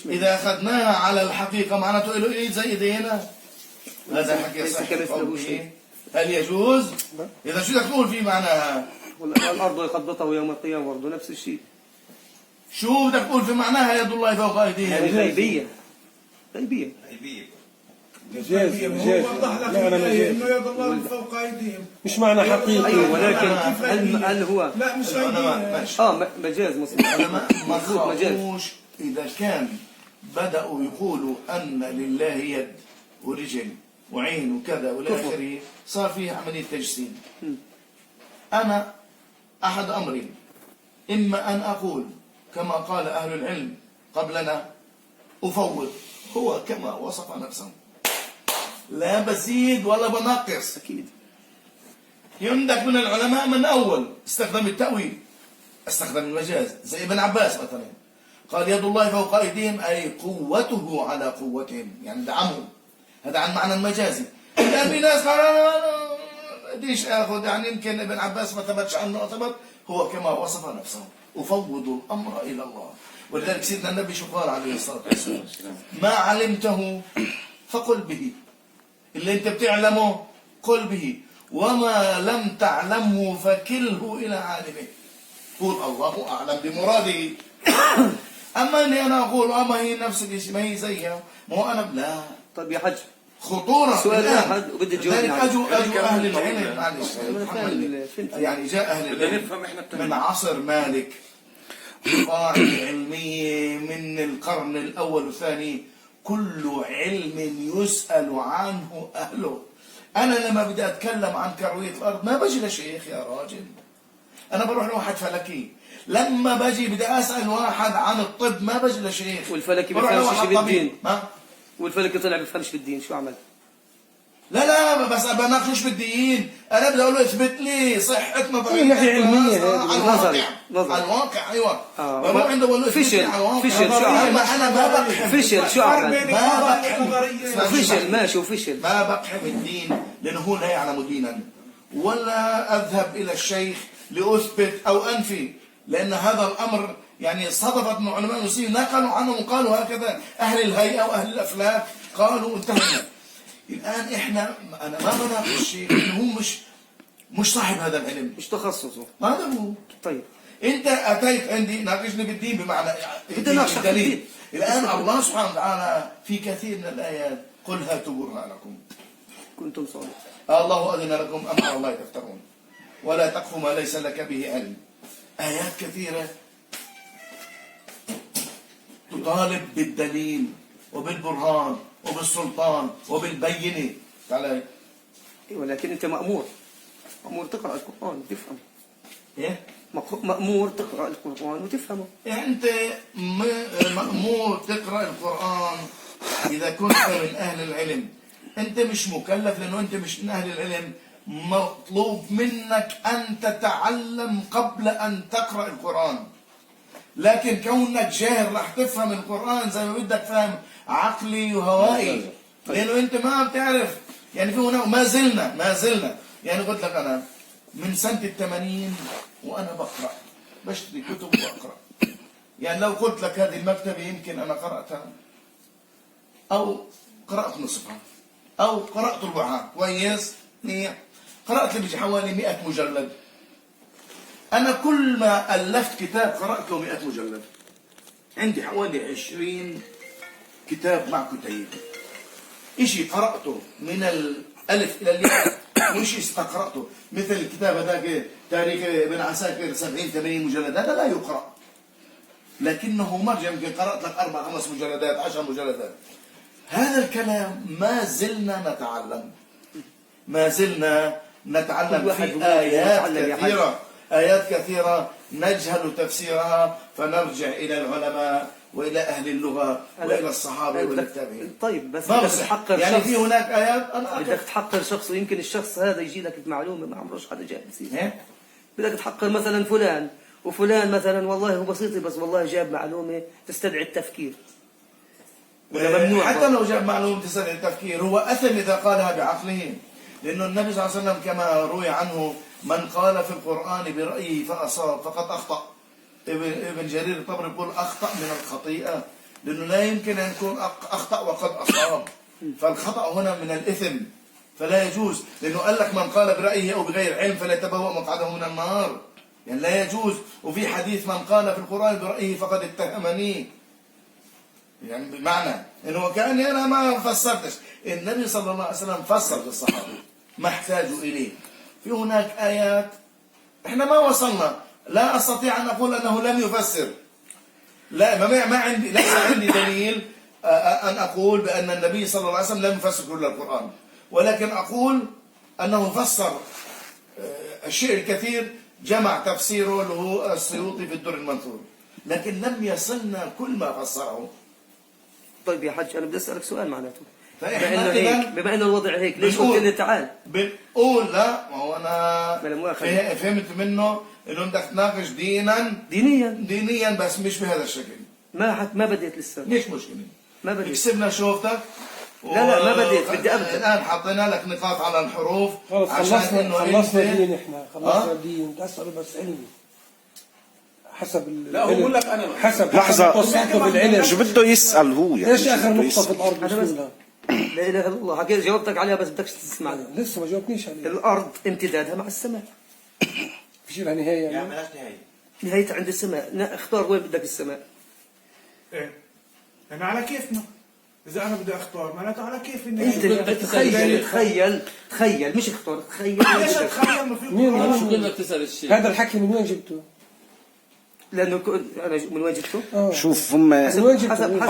إذا أخذناها على الحقيقة معناته له إيه زي إيدينا؟ هذا حكي صحيح. هل يجوز؟ إذا شو بدك تقول في معناها؟ والأرض يخبطه يوم القيامة برضه نفس الشيء. شو بدك تقول في معناها يد الله فوق أيديهم؟ هذه غيبية. غيبية. مجازي هو وضح لك انه يد الله فوق ايديهم مش معنى حقيقي. أيوة ولكن هل هو لا مش ايديهم. مجاز مصري. أنا ما خافوش إذا كان بدأوا يقولوا أن لله يد ورجل وعين وكذا والى آخره، صار فيه عملية تجسيم. أنا أحد أمرين، إما أن أقول كما قال أهل العلم قبلنا أفوض هو كما وصف نفسه، لا بزيد ولا بنقص. أكيد. عندك من العلماء من أول استخدم التأويل، استخدم المجاز، زي ابن عباس مثلا قال يد الله فوق أيديهم أي قوته على قوتهم، يعني دعمهم. هذا عن معنى المجازي. الآن في ناس قالوا بديش آخذ، يعني يمكن ابن عباس ما ثبتش عنه، ثبت هو كما وصف نفسه أفوض الأمر إلى الله. ولذلك سيدنا النبي شو قال عليه الصلاة والسلام؟ ما علمته فقل به، اللي أنت بتعلمه قل به، وما لم تعلمه فكله إلى عالمه. قول الله أعلم بمراده. أما أني أنا أقول ما هي نفس الشيء، ما هي زيها، ما هو أنا لا. طيب يا حج خطورة سؤال واحد وبدي تجاوبني عليه. أجوا أهل العلم، معلش يعني جاء أهل العلم من عصر مالك، قاعدة علمية من القرن الأول والثاني، كل علم يسأل عنه أهله. أنا لما بدي أتكلم عن كروية الأرض ما بجي لشيخ يا راجل، أنا بروح لواحد فلكي. لما بجي بدي أسأل واحد عن الطب ما بجي لشيخ. والفلكي بروح بيفهمش لواحد شيء طبيب. بالدين. ما؟ والفلكي طلع بيفهمش بالدين، شو عمل؟ لا بس بناقشوش بالدين، انا بدي اقول له اثبت لي صحه نظريه ناحية علمية على نظري. الواقع. نظري. على الواقع ايوه. آه. بروح عنده بقول له اثبت لي فشل. على الواقع. فشل. شو عمل؟ انا ما بقحم. فشل. شو عمل؟ ما بقحم. وفشل. ماشي وفشل. ما بقحم الدين لانه هو لا يعلم دينا، ولا اذهب الى الشيخ لاثبت او انفي، لان هذا الامر يعني صدفت من علماء المسلمين نقلوا عنه وقالوا هكذا اهل الهيئه واهل الافلاك قالوا انتهينا. الآن إحنا أنا ما بناقش الشيء إنه هو مش صاحب هذا العلم، مش تخصصه. هذا هو. طيب أنت أتيت عندي ناقشني بالدين بمعنى بدي أناقشك الدليل. بالدين. الآن الله سبحانه وتعالى في كثير من الآيات قل هاتوا برهانكم كنتم صادقين. الله أذن لكم أم على الله تفترون ولا تقف ما ليس لك به علم. آيات كثيرة تطالب بالدليل وبالبرهان وبالسلطان وبالبينة. تعال ولكن أنت مأمور تقرأ القرآن وتفهم. إيه؟ مأمور تقرأ القرآن وتفهمه. يعني أنت مأمور تقرأ القرآن إذا كنت من أهل العلم. أنت مش مكلف لأنه أنت مش من أهل العلم. مطلوب منك أن تتعلم قبل أن تقرأ القرآن. لكن كونك جاهل راح تفهم القرآن زي ما بدك فهم عقلي وهوائي، لأنه أنت ما بتعرف. يعني في هنا ما زلنا يعني قلت لك أنا من سنة 80 وأنا بقرأ، بشتري كتب وأقرأ. يعني لو قلت لك هذه المكتبة يمكن أنا قرأتها أو قرأت نصفها أو قرأت ربعها كويس. قرأت لي بيجي حوالي 100 مجلد. أنا كل ما ألفت كتاب قرأت له 100 مجلد. عندي حوالي 20 كتاب مع كتيب. إشي قرأته من الألف إلى الياء وإشي استقرأته، مثل الكتاب هذاك تاريخ ابن عساكر 70-80 مجلد، هذا لا يقرأ، لكنه مرجع. يمكن قرأت لك 4-5 مجلدات 10 مجلدات. هذا الكلام ما زلنا نتعلم في آيات كثيرة نجهل تفسيرها، فنرجع إلى العلماء وإلى أهل اللغة وإلى الصحابة والتابعين. طيب بس بدك تحقر يعني شخص. في هناك آيات بدك تحقر شخص، ويمكن الشخص هذا يجي لك المعلومة ما عمرش حدا جاب فيها. بدك تحقر مثلا فلان وفلان مثلا والله هو بسيط بس والله جاب معلومة تستدعي التفكير. ممنوع حتى لو جاب معلومة تستدعي التفكير هو أثم إذا قالها بعقله، لأنه النبي صلى الله عليه وسلم كما روي عنه من قال في القرآن برأيه فأصاب فقد أخطأ. ابن جرير الطبري يقول أخطأ من الخطيئة، لأنه لا يمكن أن يكون أخطأ وقد أصاب، فالخطأ هنا من الإثم فلا يجوز. لأنه قال لك من قال برأيه أو بغير علم فليتبوأ مقعده من النار، يعني لا يجوز. وفي حديث من قال في القرآن برأيه فقد اتهمني، يعني بمعنى انه كأني انا ما فسرتش. النبي صلى الله عليه وسلم فسر للصحابه ما احتاجوا اليه. في هناك ايات احنا ما وصلنا، لا استطيع ان اقول انه لم يفسر، لا ما عندي، ليس عندي دليل ان اقول بان النبي صلى الله عليه وسلم لم يفسر كل القرآن، ولكن اقول انه فسر الشيء الكثير، جمع تفسيره اللي هو السيوطي في الدر المنثور، لكن لم يصلنا كل ما فسره. طيب يا حج أنا بدي أسألك سؤال معناته، فإحنا بما إنه الوضع هيك ليش قلت لي تعال؟ بنقول لا، ما هو أنا فهمت منه إنه بدك تناقش دينيا بس مش بهذا الشكل. ما بديت لسه. ليش مشكلة؟ ما بديت. كسبنا شوفتك. لا ما بديت، بدي أبدأ. الآن حطينا لك نقاط على الحروف عشان إنه خلصنا دين. إحنا خلصنا الدين، تسأل بس علمي حسب. لا هو بقول لك انا حسب لحظة بالعلم. شو بده يسأل هو يعني؟ ايش اخر نقطة في الارض؟ بسم الله. لا اله الا الله، حكيت جاوبتك عليها بس بدكش تسمعني. لسه ما جاوبتنيش عليها. الارض امتدادها مع السماء. في شيء لها نهاية يعني؟ مالهاش نهاية. نهايتها عند السماء، اختار وين بدك السماء. ايه انا على كيفنا، اذا انا بدي اختار معناته على كيف انت تخيل مش اختار، تخيل. ليش اتخيل انه في مين شو بدك تسأل الشيء؟ هذا الحكي من وين جبته؟ لانه انا من وين جبته؟ شوف هم حسب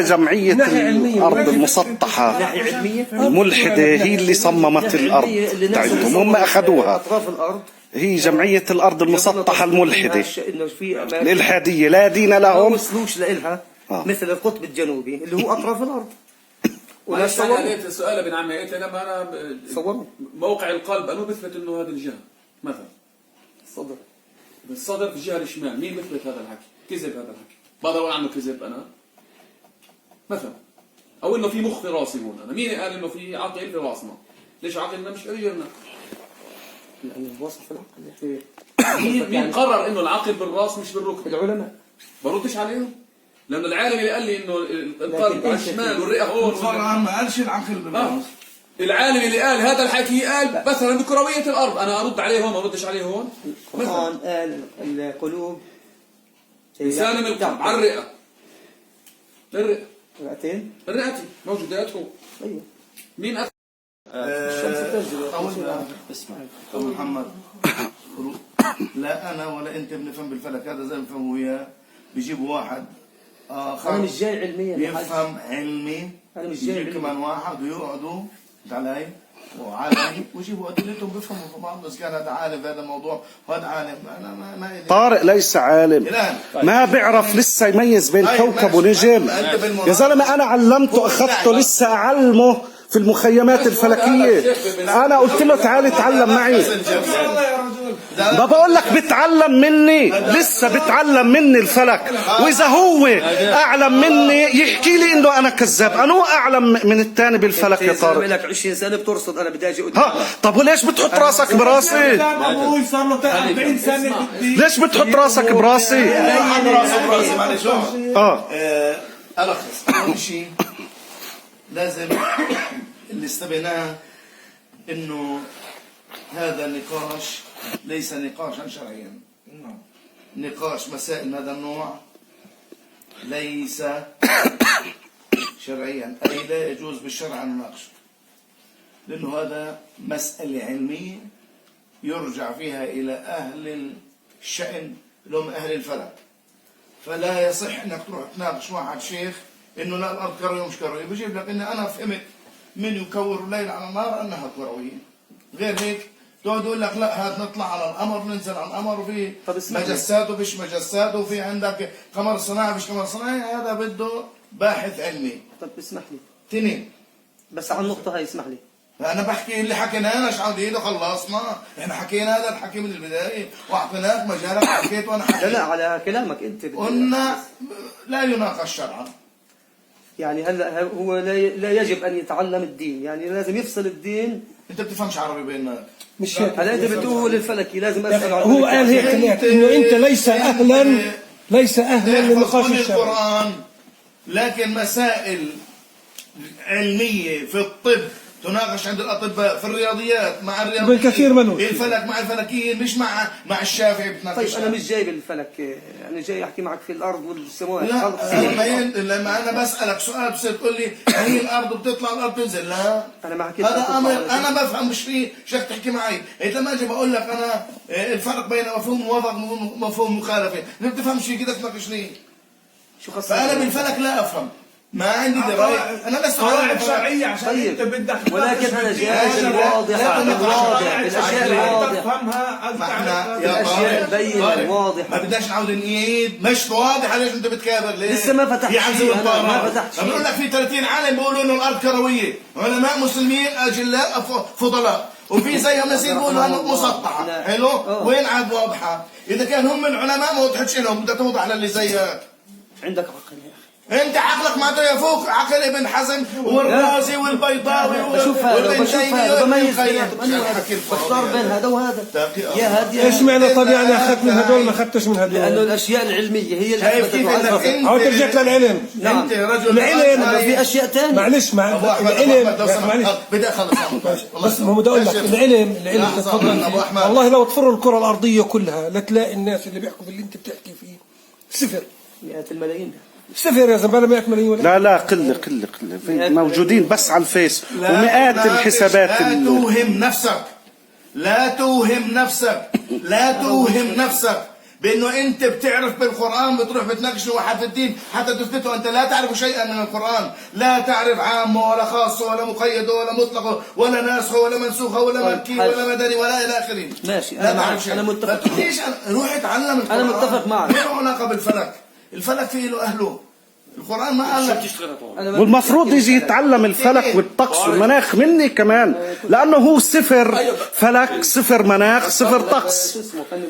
جمعية ناحية علمية. الأرض المسطحة ناحيه علميه الملحدة هي اللي صممت الأرض بتاعتهم، هم أخذوها. اطراف الارض هي جمعية الأرض المسطحة الملحدة انه في اماكن الإلحادية لا دين ما لهم. وصلوش لإلها مثل القطب الجنوبي اللي هو اطراف الارض. ولا ولا صوروا لقيت السؤال ابن عمي قلت لما انا صوروا موقع القلب انه بيثبت انه هذه الجهه مثلا صدر بالصدر في الجهه الشمال، مين بيثبت هذا الحكي؟ كذب هذا الحكي، بقدر اقول عنه كذب انا مثلا، او انه في مخ في راسي هون انا، مين قال انه في عقل في راسنا؟ ليش عقلنا مش رجلنا؟ لانه وصف العقل مين قرر انه العقل بالراس مش بالركبه؟ العلماء. بردش عليهم؟ لانه العالم اللي قال لي انه القلب على الشمال والرئه هون طبعا ما قالش العقل بالراس. العالم اللي قال هذا الحكي قال مثلا بكرويه الارض، انا ارد عليه هون ما اردش عليه هون. القرآن قال القلوب لسان من القلب على الرئه، الرئه رئتين. الرئتي موجودات هو. ايوه مين أثبت؟ الشمس تنزل. اسمع أبو محمد، لا انا ولا انت بنفهم بالفلك، هذا زي ما بفهمه وياه. بيجيبوا واحد اخر انا مش جاي علميا بيفهم علمي، انا مش جاي يجيب كمان واحد ويقعدوا علي وعلي ويجيبوا ادلتهم بيفهموا في بعض، بس كان هذا عالم في هذا الموضوع وهذا عالم. انا ما إلي. طارق ليس عالم، ما بيعرف لسه يميز بين كوكب ونجم. يا زلمة أنا علمته أخذته لسه أعلمه في المخيمات الفلكية. أنا قلت له تعال اتعلم معي، ما بقول لك بتعلم مني، لسه بتعلم مني الفلك. وإذا هو أعلم مني يحكي لي إنه أنا كذاب، أنا أعلم من الثاني بالفلك يا طارق. لك 20 سنه بترصد، انا بدي اجي طب وليش بتحط راسك براسي؟ ابوي صار له 40 سنه ليش بتحط راسك براسي؟ معلش ألخص. أول شيء لازم اللي استبيناه إنه هذا النقاش ليس نقاشا شرعيا. نقاش مسائل من هذا النوع ليس شرعيا، أي لا يجوز بالشرع أن نناقشه، لأنه هذا مسألة علمية يرجع فيها إلى أهل الشأن اللي هم أهل الفلك. فلا يصح انك تروح تناقش واحد شيخ انه لا الارض كرويه ومش كرويه، بجيب لك ان انا فهمت من يكور الليل على النهار انها كرويه، غير هيك تقعد يقول لك لا هات نطلع على القمر ننزل على القمر وفي مجسات وفيش مجسات وفي عندك قمر صناعي وفيش قمر صناعي. هذا بده باحث علمي. طب اسمح لي تنين بس على النقطه هاي اسمح لي. انا بحكي اللي حكيناه مش عاود ايده خلصنا، احنا حكينا هذا الحكي من البدايه واعطيناك مجالك حكيت وانا حكيت. لا على كلامك انت قلنا لا يناقش شرعا. يعني هلا هو لا يجب ان يتعلم الدين، يعني لازم يفصل الدين. انت بتفهمش عربي بينك مش هيك. هلا انت بتقول الفلكي لازم اسال عن هو قال هيك انه انت ليس اهلا للنقاش الشرعي. القرآن، لكن مسائل علمية في الطب تناقش عند الأطباء، في الرياضيات مع الرياضيين، بالكثير منهم، الفلك مع الفلكيين، مش مع الشافعي بتناقش. طيب أنا مش جاي بالفلك، أنا جاي أحكي معك في الأرض والسماوات. لما أنا بسألك سؤال بتصير تقول لي هي الأرض بتطلع الأرض تنزل. لا أنا ما حكيت. هذا أمر أنا بفهم مش فيه شيخ تحكي معي. إذا ما أجي بقول لك أنا الفرق بين مفهوم موافق ومفهوم مخالفة، ما بتفهمش فيه كده تناقشني. شو خاصة؟ فأنا بالفلك لا أفهم، ما عندي دراية، أنا لست قواعد شرعية عشان طيب. أنت بدك ولكن الأشياء الواضحة الأشياء الواضحة تفهمها الأشياء البينة الواضحة. ما بدناش نعود نعيد، مش واضحة. ليش أنت بتكابر ليه؟ لسه ما فتحت شيء. ما فتحت شيء. بقول لك في 30 عالم بيقولوا إنه الأرض كروية، علماء مسلمين أجلاء فضلاء، وفي زيهم ناس بيقولوا إنه مسطحة. حلو؟ وين عاد واضحة؟ إذا كان هم العلماء ما وضحتش لهم، بدك توضح للي زيك. عندك عقل يا أخي. انت عقلك ما يفوق عقل ابن حزم والرازي والبيضاوي بميز بيناتهم، بختار بين هذا وهذا. يا هادي ايش معنى طب يعني اخذت من هدول ما اخذتش من هدول؟ لانه الاشياء العلميه هي اللي انت رجعت للعلم. نعم. انت رجل العلم في اشياء ثانيه. معلش العلم معلش بدي اخلص. بس ما هو بدي اقول لك العلم تفضل. والله لو تفروا الكره الارضيه كلها لتلاقي الناس اللي بيحكوا باللي انت بتحكي فيه صفر. مئات الملايين. صفر يا زلمه، 100 مليون. لا قله موجودين بس على الفيس ومئات الحسابات. لا توهم نفسك بانه انت بتعرف بالقران بتروح بتناقش واحد في الدين حتى تثبته انت لا تعرف شيئا من القران، لا تعرف عامه ولا خاصه ولا مقيده ولا مطلقه ولا ناسخه ولا منسوخه ولا مكي ولا مدني ولا الى اخره. ماشي، لا أنا تعرف معك، شيء. أنا متفق. ليش روح اتعلم القران. أنا متفق معك. ما له علاقه بالفلك، الفلك فيه له اهله، القران ما قال لك. والمفروض يجي يتعلم الفلك والطقس والمناخ مني كمان، لانه هو صفر فلك صفر مناخ صفر طقس،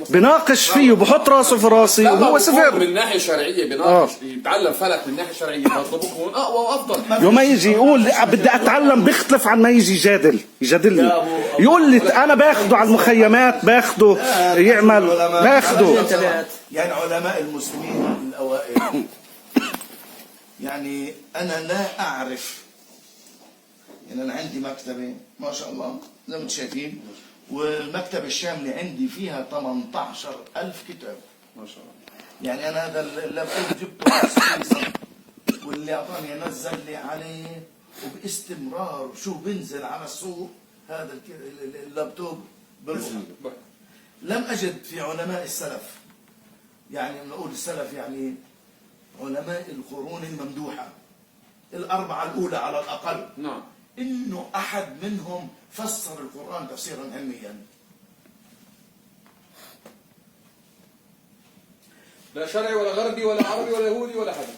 بناقش فيه وبحط راسه في راسي وهو صفر. من ناحيه شرعيه بناقش يتعلم فلك من ناحيه شرعيه مطلبك هون اقوى وافضل. يوم ما يجي يقول بدي اتعلم بيختلف عن ما يجي يجادلني يقول لي انا باخده على المخيمات، باخده يعمل، باخده. يعني علماء المسلمين الاوائل يعني انا لا اعرف، يعني انا عندي مكتبه ما شاء الله زي ما انتم شايفين، والمكتبه الشامله عندي فيها 18,000 كتاب ما شاء الله. يعني انا هذا اللابتوب جبته خصيصا واللي اعطاني نزل لي عليه وباستمرار شو بنزل على السوق هذا اللابتوب بالوقت. لم اجد في علماء السلف، يعني نقول السلف يعني علماء القرون الممدوحة الأربعة الأولى على الأقل، نعم، إنه أحد منهم فسر القرآن تفسيرا علميا. لا شرعي ولا غربي ولا عربي ولا يهودي ولا حدا،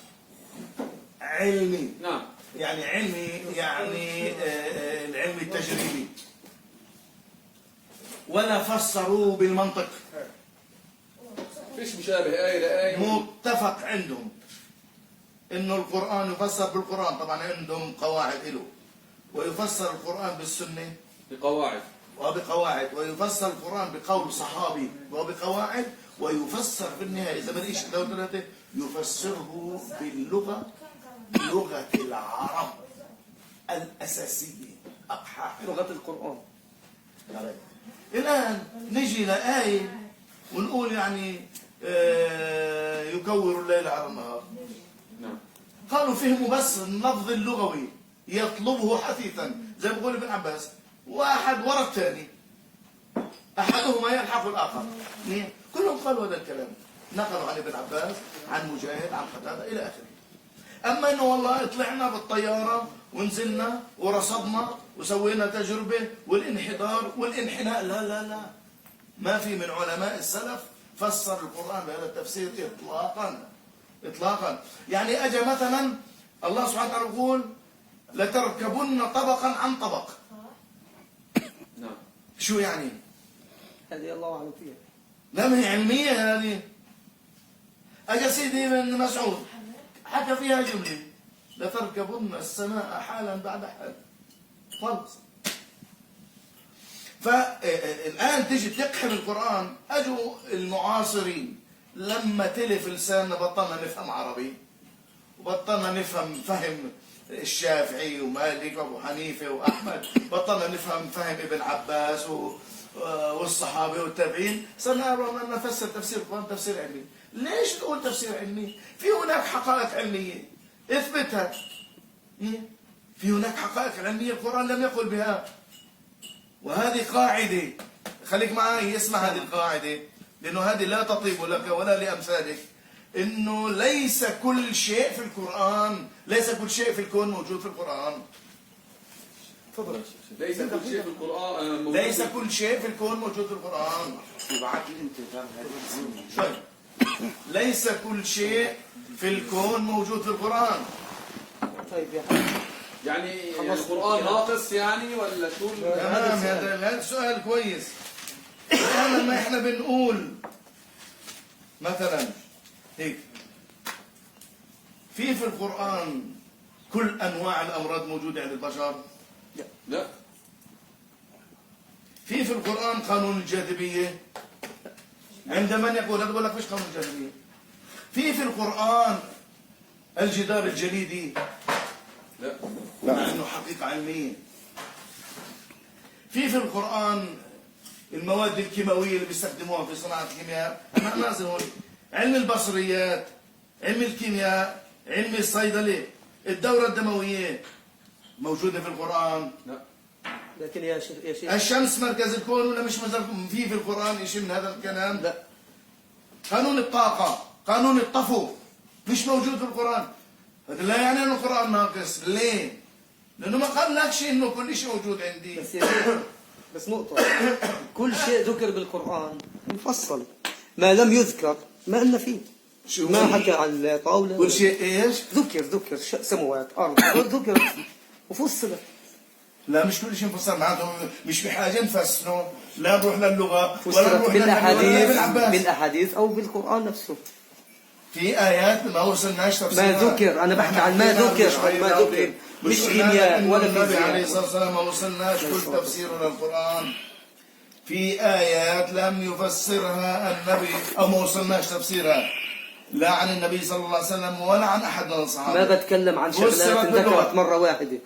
علمي. نعم، يعني علمي، يعني العلم التجريبي، ولا فسروه بالمنطق. فيش مشابه آية لآية. متفق عندهم إنه القرآن يفسر بالقرآن، طبعا عندهم قواعد له، ويفسر القرآن بالسنة بقواعد ويفسر القرآن بقول صحابي وبقواعد، ويفسر في النهاية إذا بديش لو ثلاثة يفسره باللغة، لغة العرب الأساسية أقحى لغة القرآن. الآن نجي لآية ونقول يعني يكور الليل على النهار. نعم. قالوا فهموا بس اللفظ اللغوي يطلبه حثيثا، زي ما بيقول ابن عباس واحد ورا الثاني احدهما يلحق الاخر. كلهم قالوا هذا الكلام، نقلوا عن ابن عباس عن مجاهد عن قتاده الى اخره. اما انه والله طلعنا بالطياره ونزلنا ورصدنا وسوينا تجربه والانحدار والانحناء، لا لا لا، ما في من علماء السلف فسر القرآن بهذا التفسير إطلاقا. يعني أجى مثلا الله سبحانه وتعالى يقول لتركبن طبقا عن طبق. نعم. شو يعني؟ هذه الله أعلم فيها. لا ما هي علمية هذه. أجى سيدي بن مسعود حكى فيها جملة لتركبن السماء حالا بعد حال. خلص. فالآن تيجي تقحم القرآن. أجوا المعاصرين لما تلف لساننا بطلنا نفهم عربي، وبطلنا نفهم فهم الشافعي ومالك وأبو حنيفة وأحمد، بطلنا نفهم فهم ابن عباس والصحابة والتابعين، صرنا نفسر تفسير القرآن تفسير علمي. ليش تقول تفسير علمي؟ في هناك حقائق علمية اثبتها. في هناك حقائق علمية القرآن لم يقل بها، وهذه قاعدة، خليك معي اسمع هذه القاعدة لأنه هذه لا تطيب لك ولا لأمثالك، إنه ليس كل شيء في القرآن، ليس كل شيء في الكون موجود في القرآن. تفضل. ليس كل شيء في القرآن ليس كل شيء في الكون موجود في القرآن. شوي. ليس كل شيء في الكون موجود في القرآن. طيب يعني القرآن ناقص يعني ولا شو؟ تمام، هذا سؤال كويس. الآن لما احنا بنقول مثلا هيك في القرآن كل أنواع الأمراض موجودة عند البشر؟ لا. في القرآن قانون الجاذبية؟ عند من يقول هذا بقول لك فيش قانون الجاذبية. في القرآن الجدار الجليدي؟ لا. مع انه حقيقة علمية. في القرآن المواد الكيماوية اللي بيستخدموها في صناعة الكيمياء؟ أنا نازل هون. علم البصريات، علم الكيمياء، علم الصيدلة، الدورة الدموية موجودة في القرآن؟ لا. لكن يا شيخ الشمس مركز الكون ولا مش في القرآن شيء من هذا الكلام؟ لا. قانون الطاقة، قانون الطفو مش موجود في القرآن. هذا لا يعني أنه القرآن ناقص. ليه؟ لأنه ما قال لك شيء إنه كل شيء موجود عندي. بس يا شيخ، بس نقطة، كل شيء ذكر بالقرآن مفصل، ما لم يذكر ما إن فيه. ما حكى عن الطاولة كل شيء إيش؟ ذكر سموات أرض ذكر وفصلت. لا مش كل شيء مفسر، معناته مش بحاجة نفسره، لا نروح للغة ولا فسرت نروح بالأحاديث أو بالقرآن نفسه. في آيات ما وصلناش ما تفسيرها. ذكر، أنا بحكي عن ما ذكر مش كيمياء ولا النبي عليه فيزياء. الصلاة والسلام ما وصلناش كل تفسير للقرآن. في آيات لم يفسرها النبي أو ما وصلناش تفسيرها لا عن النبي صلى الله عليه وسلم ولا عن أحد من الصحابة. ما بتكلم عن شغلات فسرت باللغة. ذكرت مرة واحدة،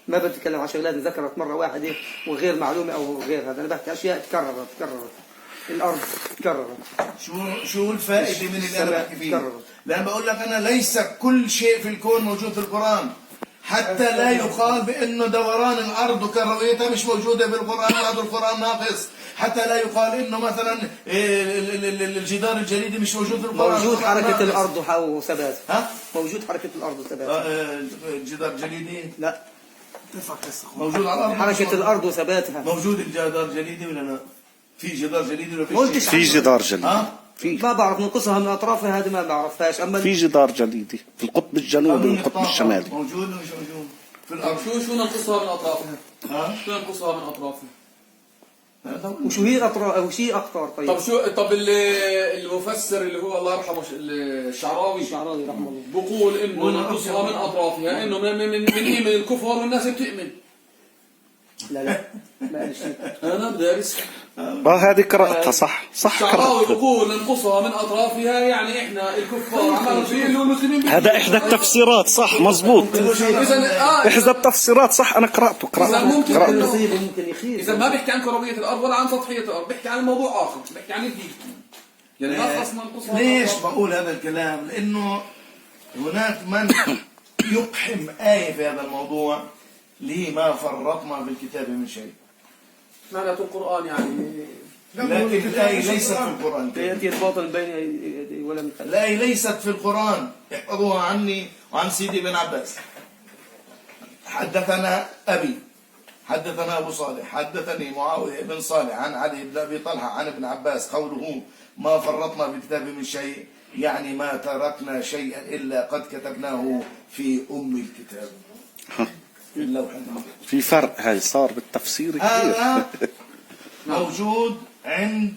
ما بتكلم عن شغلات ذكرت مرة واحدة وغير معلومة أو غير هذا. أنا بحكي أشياء تكررت. الأرض تكررت. شو الفائدة من اللي أنا بحكي فيه؟ تكررت. لأن بقول لك أنا ليس كل شيء في الكون موجود في القرآن، حتى لا يقال بأنه دوران الأرض وكرويتها مش موجودة في القرآن وهذا القرآن ناقص. حتى لا يقال إنه مثلا الجدار الجليدي مش موجود في القرآن. موجود حركة ناقص. الأرض وثبات. ها؟ موجود حركة الأرض وثبات. الجدار الجليدي لا، موجود على الأرض. حركة الأرض وثباتها. موجود الجدار الجليدي ولا لا؟ في جدار جليدي ولا ما قلتش في في جدار جليدي. ما بعرف ننقصها من أطرافها، هذه ما بعرفهاش. أما في جدار جليدي في القطب الجنوبي والقطب الشمالي. موجود ولا مش موجود في الأرض؟ شو ننقصها من أطرافها؟ ها؟ شو ننقصها من أطرافها؟ وشو هي الأطراف أو شيء أقطار؟ طيب طب المفسر اللي هو الله يرحمه الشعراوي الشعراوي رحمه الله بقول انه ننقصها من اطرافها، انه من الكفر والناس بتؤمن. لا ما قال شيء. انا بدارس هذه قرأتها صح الشعراوي قرأتها. بقول ننقصها من اطرافها، يعني احنا الكفار عملوا شيء اللي المسلمين هذا إحدى التفسيرات صح مزبوط. إحدى التفسيرات صح، أنا قرأته. ممكن ممكن يخيل. اذا ما بيحكي عن كرويه الارض ولا عن سطحيه الارض، بيحكي عن موضوع اخر، بيحكي عن الدين. يعني ما خص ننقصها. ليش بقول هذا الكلام؟ لأنه هناك من يقحم آية في هذا الموضوع، ليه ما فرطنا بالكتاب من شيء. معناته القرآن يعني لكن الآية ليست في القرآن. يأتي الباطل بين يدي ولا من خلفه. الآية ليست في القرآن. احفظوها عني وعن سيدي بن عباس. حدثنا أبي، حدثنا أبو صالح، حدثني معاوية بن صالح عن علي بن أبي طلحة عن ابن عباس قوله ما فرطنا بالكتاب من شيء، يعني ما تركنا شيئا إلا قد كتبناه في الكتاب في اللوح المحفوظ. في فرق هاي صار بالتفسير كثير. هذا موجود عند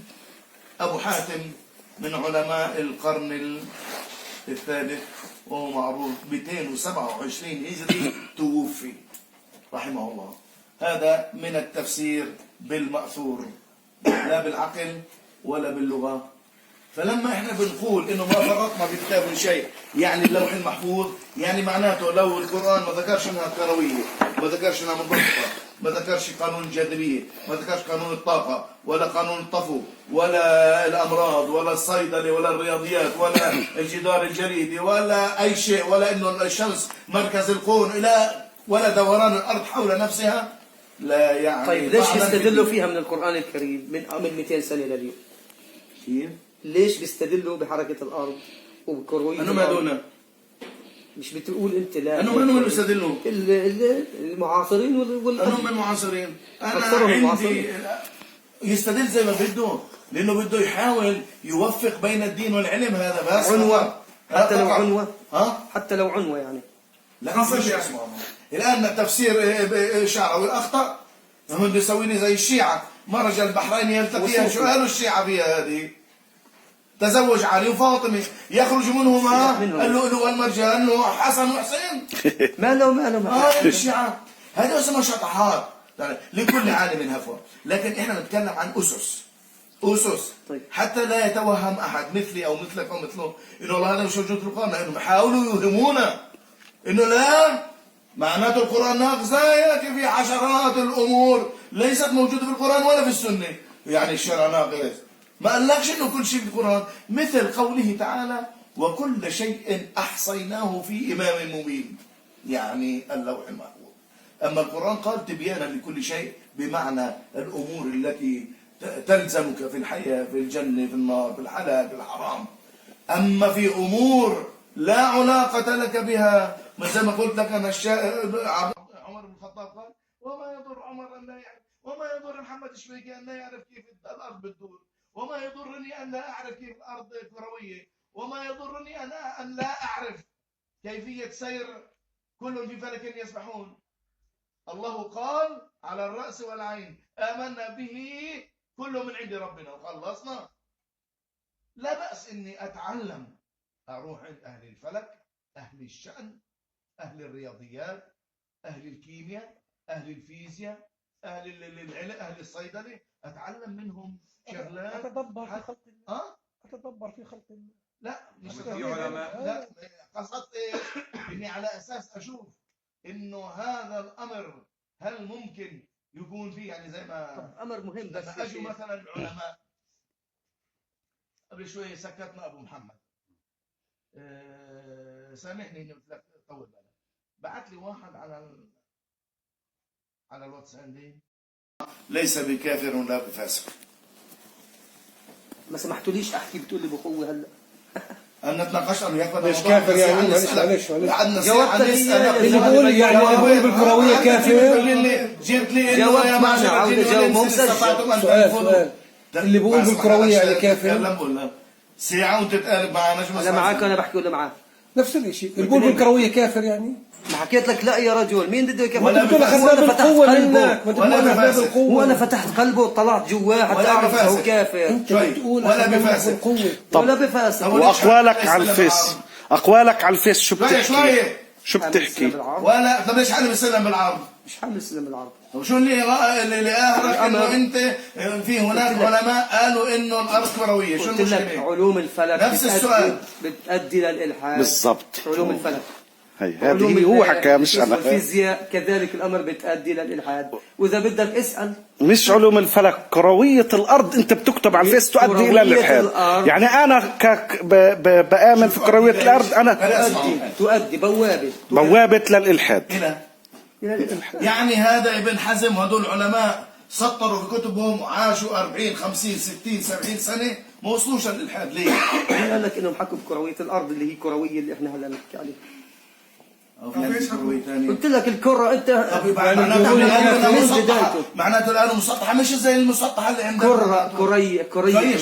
أبو حاتم من علماء القرن الثالث، وهو معروف 227 هجري توفي رحمه الله. هذا من التفسير بالمأثور، لا بالعقل ولا باللغة. فلما احنا بنقول انه ما فرطنا بالكتاب من شيء، يعني اللوح المحفوظ، يعني معناته لو القرآن ما ذكرش انها كروية، ما ذكرش انها منبثقة، ما ذكرش قانون الجاذبية، ما ذكرش قانون الطاقة ولا قانون الطفو ولا الأمراض ولا الصيدلة ولا الرياضيات ولا الجدار الجليدي ولا أي شيء، ولا إنه الشمس مركز الكون ولا دوران الأرض حول نفسها، لا يعني. طيب ليش بيستدلوا فيها من القرآن الكريم من 200 سنة لليوم؟ كيف؟ ليش بيستدلوا بحركة الأرض وبكروية أنهم الأرض؟ هذول مش بتقول أنت لا أنهم من بيستدلوا؟ المعاصرين أنهم من المعاصرين. أنا أكثرهم عندي معاصرين. يستدل زي ما بده، لأنه بده يحاول يوفق بين الدين والعلم. هذا بس عنوة، حتى لو عنوة. ها؟ حتى لو عنوة يعني. لا في شيء اسمه الآن تفسير الشعراوي أخطأ. هم بده يسويني زي الشيعة، مرج البحرين يلتقيان. شو قالوا الشيعة فيها هذه؟ تزوج علي وفاطمة، يخرج منهما اللؤلؤ والمرجان وحسن وحسين. ما له الشيعة هذا اسمه شطحات. لكل عالم هفوة، لكن احنا نتكلم عن أسس. طيب. حتى لا يتوهم أحد مثلي أو مثلك أو مثله إنه والله هذا مش موجود في القرآن، لأنهم يحاولوا يوهمونا إنه لا، معناته القرآن ناقص. يأتي في عشرات الأمور ليست موجودة في القرآن ولا في السنة، يعني الشرع ناقص. ما قالكش إنه كل شيء في القرآن، مثل قوله تعالى وكل شيء أحصيناه في إمام مبين، يعني اللوح المحفوظ. أما القرآن قال تبيانا لكل شيء، بمعنى الأمور التي تلزمك في الحياة، في الجنة، في النار، في الحلال، في الحرام، أما في أمور لا علاقة لك بها، زي ما قلت لك أنا عمر بن الخطاب قال وما يضر عمر أن لا يعرف، وما يضر محمد الشبيكي أن لا يعرف كيف الأرض بتدور، وما يضرني أن لا أعرف كيف الأرض كروية، وما يضرني أن لا أعرف كيفية سير كل في فلك يسبحون. الله قال على الرأس والعين آمنا به كل من عند ربنا وخلصنا. لا بأس إني أتعلم، أروح عند أهل الفلك، أهل الشأن، أهل الرياضيات، أهل الكيمياء، أهل الفيزياء، أهل العلم، أهل الصيدلة، أتعلم منهم شغلات. أتدبر في خلق الله. أه؟ أتدبر في خلق الله. لا مش في علماء. لا قصدت إيه؟ إني على أساس أشوف إنه هذا الأمر هل ممكن يكون فيه، يعني زي ما أمر مهم بس لما أجوا مثلا العلماء قبل شوي سكتنا أبو محمد، سامحني إني قلت لك طول بالك، بعت لي واحد على الواتس عندي ليس بكافر ولا بفاسق. ما سمحتوليش أحكي، بتقول لي بأخوي هلا أنا تناقشت أنا وياك مش كافر يعني، معلش قعدنا اللي بيقول يعني اللي بيقول بالكروية كافر. جبت لي جاوبت معنا، عاوز أجاوب، مو مسجل. سؤال اللي بيقول بالكروية يعني كافر. تكلم ساعة وتتقالب معنا شو أنا معاك وأنا بحكي ولا معاك؟ نفس الشيء. اللي بيقول بالكروية كافر يعني. ما حكيت لك لا يا رجل، مين بده يكفر؟ ولا بتقول أخذنا بالقوة منك، وأنا فتحت قلبه وطلعت جواه حتى أعرف هو كافر. أنت بتقول ولا أخذنا بفاسق. بالقوة. ولا بفاسق. واقوالك على الفيس، اقوالك على الفيس شو شوية بتحكي؟ شوية شو بتحكي؟ ولا طب ليش حد بيسلم بالعرض؟ مش حامل السلم بالعرض. وشو اللي قاهرك انه انت في هناك علماء قالوا انه الارض كرويه؟ شو قلت لك المشكله؟ علوم الفلك نفس السؤال. بتؤدي للإلحاد. بالضبط. علوم الفلك هذه هو حكى مش انا. الفيزياء كذلك الامر بتؤدي للالحاد، واذا بدك اسال مش علوم الفلك، كروية الأرض أنت بتكتب على الفيس تؤدي إلى كروية الإلحاد. الأرض. يعني أنا بآمن في كروية الأرض، أنا تؤدي بوابة للإلحاد. إلى يعني هذا ابن حزم وهدول العلماء سطروا في كتبهم وعاشوا 40 50 60 70 سنة ما وصلوش للإلحاد. ليه؟ قال لك انهم حكوا بكروية الارض اللي هي كروية اللي احنا هلا نحكي عليها. أو في كروية ثانية. قلت لك الكرة انت معناته الآن مسطحة مش زي المسطحة اللي عندنا. كرية كرية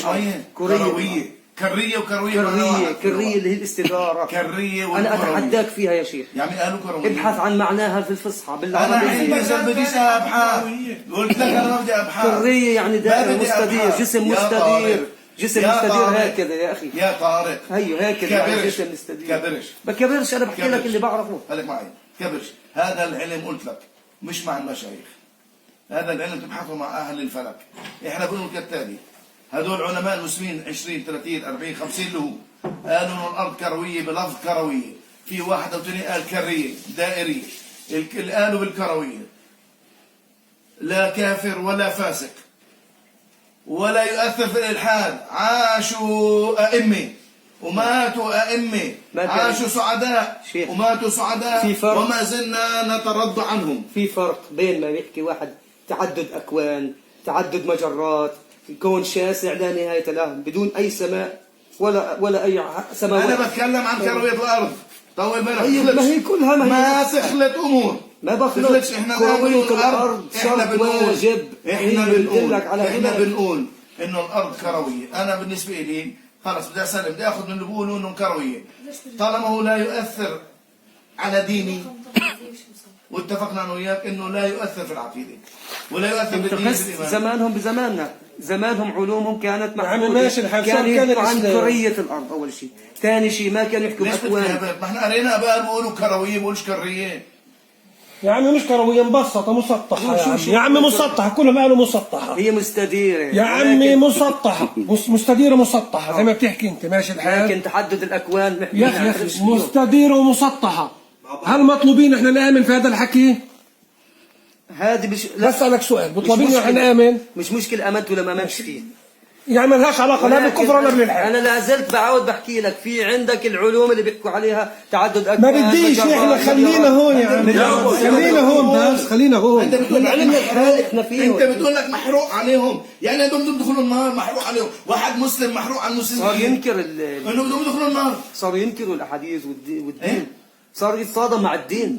وكروية كرية اللي هي الاستدارة. كرية أنا أتحداك فيها يا شيخ. يعني قالوا كروية. ابحث عن معناها في الفصحى أنا بالعربية. عندي بديش أبحث. قلت لك أنا ما بدي أبحث. كرية يعني دائرة مستدير، جسم مستدير، جسم مستدير هكذا يا أخي. يا طارق. هيو هكذا يعني جسم مستدير. بكبرش، أنا بحكي لك اللي بعرفه. خليك معي. كبرش. هذا العلم قلت لك مش مع المشايخ. هذا العلم تبحثه مع أهل الفلك. إحنا بنقول كالتالي: هذول علماء المسلمين 20 30 40 50 اللي هو قالوا إنه الأرض كروية بلفظ كروية، في واحد أو اثنين قال كرية دائرية، اللي قالوا بالكروية لا كافر ولا فاسق ولا يؤثر في الإلحاد، عاشوا أئمة وماتوا أئمة، عاشوا سعداء وماتوا سعداء، وما زلنا نترضى عنهم. في فرق بين ما بيحكي واحد تعدد أكوان، تعدد مجرات، الكون شاسع لا نهاية له بدون أي سماء ولا أي سماوات. أنا بتكلم عن كروية الأرض. طول بالك. ما هي كلها ما تخلط أمور. ما بخلط. إحنا كروية الأرض شرط واجب. إحنا بنقول إنه الأرض كروية. أنا بالنسبة لي خلص بدي أسلم، بدي أخذ من اللي بيقولوا إنه كروية طالما هو لا يؤثر على ديني، واتفقنا أنا وياك إنه لا يؤثر في العقيدة ولا يؤثر بالدين. زمانهم بزماننا، زمانهم علومهم كانت محدودة. كانوا عن كرية الأرض أول شيء، ثاني شيء ما كانوا يحكوا بأكوان. ما احنا قرينا أباء بيقولوا كروية ما بيقولوش كرية. يا عمي مش كروية، مبسطة مسطحة يا عمي مسطحة، كلهم قالوا مسطحة. هي مستديرة يا عمي مسطحة، مستديرة مسطحة زي ما بتحكي انت، ماشي الحال. لكن تحدد الأكوان يا أخي مستديرة ومسطحة، هل مطلوبين احنا نآمن في هذا الحكي؟ هذه بسألك سؤال، مطلوبين احنا نآمن؟ مش مشكلة آمنت ولا ما آمنتش فيه. يعني ما لهاش علاقه لا بالكفر ولا بالالحاد. انا لا زلت بعود بحكي لك في عندك العلوم اللي بيحكوا عليها تعدد ما اكوان. بديش احنا خلينا هون يا عم، خلينا هون بس، خلينا هون. انت بتقول لك علمنا الحال احنا فيه. انت بتقول لك محروق عليهم، يعني بدهم يدخلوا النار محروق عليهم، واحد مسلم محروق على صار المسلمين ينكر انه بدهم يدخلوا النار. صاروا ينكروا الاحاديث والدين. صار يتصادم مع الدين.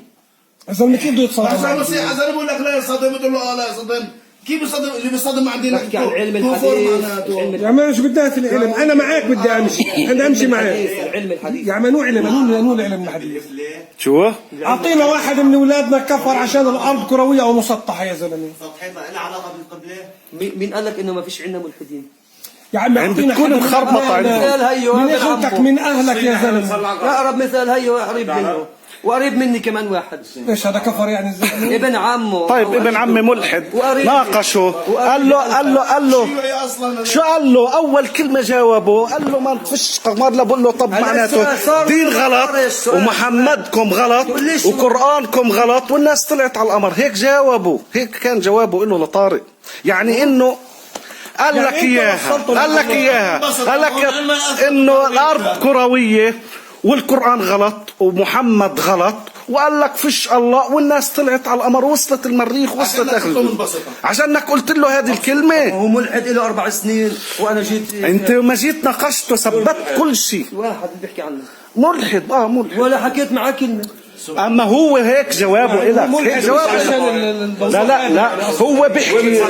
اذا كيف بده يتصادم؟ اذا بقول لك لا يصطدم بتقول له لا يصطدم. كيف يصطدم اللي بيصطدم مع دينك؟ بحكي عن علم كفر الحديث. معناته. يا عم انا شو بدي في العلم، انا معك بدي امشي، انا امشي معك. علم الحديث. يا عم نوع علم، نوع علم الحديث. شو؟ اعطينا واحد من اولادنا كفر عشان الارض كرويه او مسطحه يا زلمه. سطحتها لها علاقه بالقبله؟ مين قال لك انه ما فيش عندنا ملحدين؟ يا عم عند اعطينا تكون حد من مخربطة أهلنا. عندهم. مثال هيو من هذا اخوتك عمو. من اهلك يا زلمه. اقرب مثال هيو قريب منه وقريب مني كمان واحد. ايش هذا كفر يعني الزلمه؟ ابن عمه. طيب أو ابن أجده. عمي ملحد وقريب. ناقشه، قال له شو هي اصلا؟ شو قال له؟ اول كلمه جاوبه قال له ما فيش قمر له. بقول له طب هلا معناته السؤال دين غلط السؤال. ومحمدكم غلط تقول ليش وقرانكم غلط والناس طلعت على القمر. هيك جاوبه، هيك كان جوابه له لطارق. يعني انه قال لك اياها، قال لك اياها، قال لك انه الارض كرويه والقران غلط ومحمد غلط، وقال لك فيش الله والناس طلعت على القمر وصلت المريخ وصلت اخر. عشانك قلت له هذه الكلمه. هو ملحد له 4 سنين وانا جيت. انت ما جيت ناقشته ثبت كل شيء. واحد اللي بيحكي عنه ملحد ملحد. ولا حكيت معاه كلمه. اما هو هيك جوابه لك، هيك جوابه. لا لا هو بيحكي. وين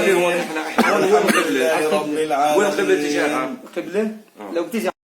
قبل القبله؟ وين قبل الاتجاه؟ قبله لو بتيجي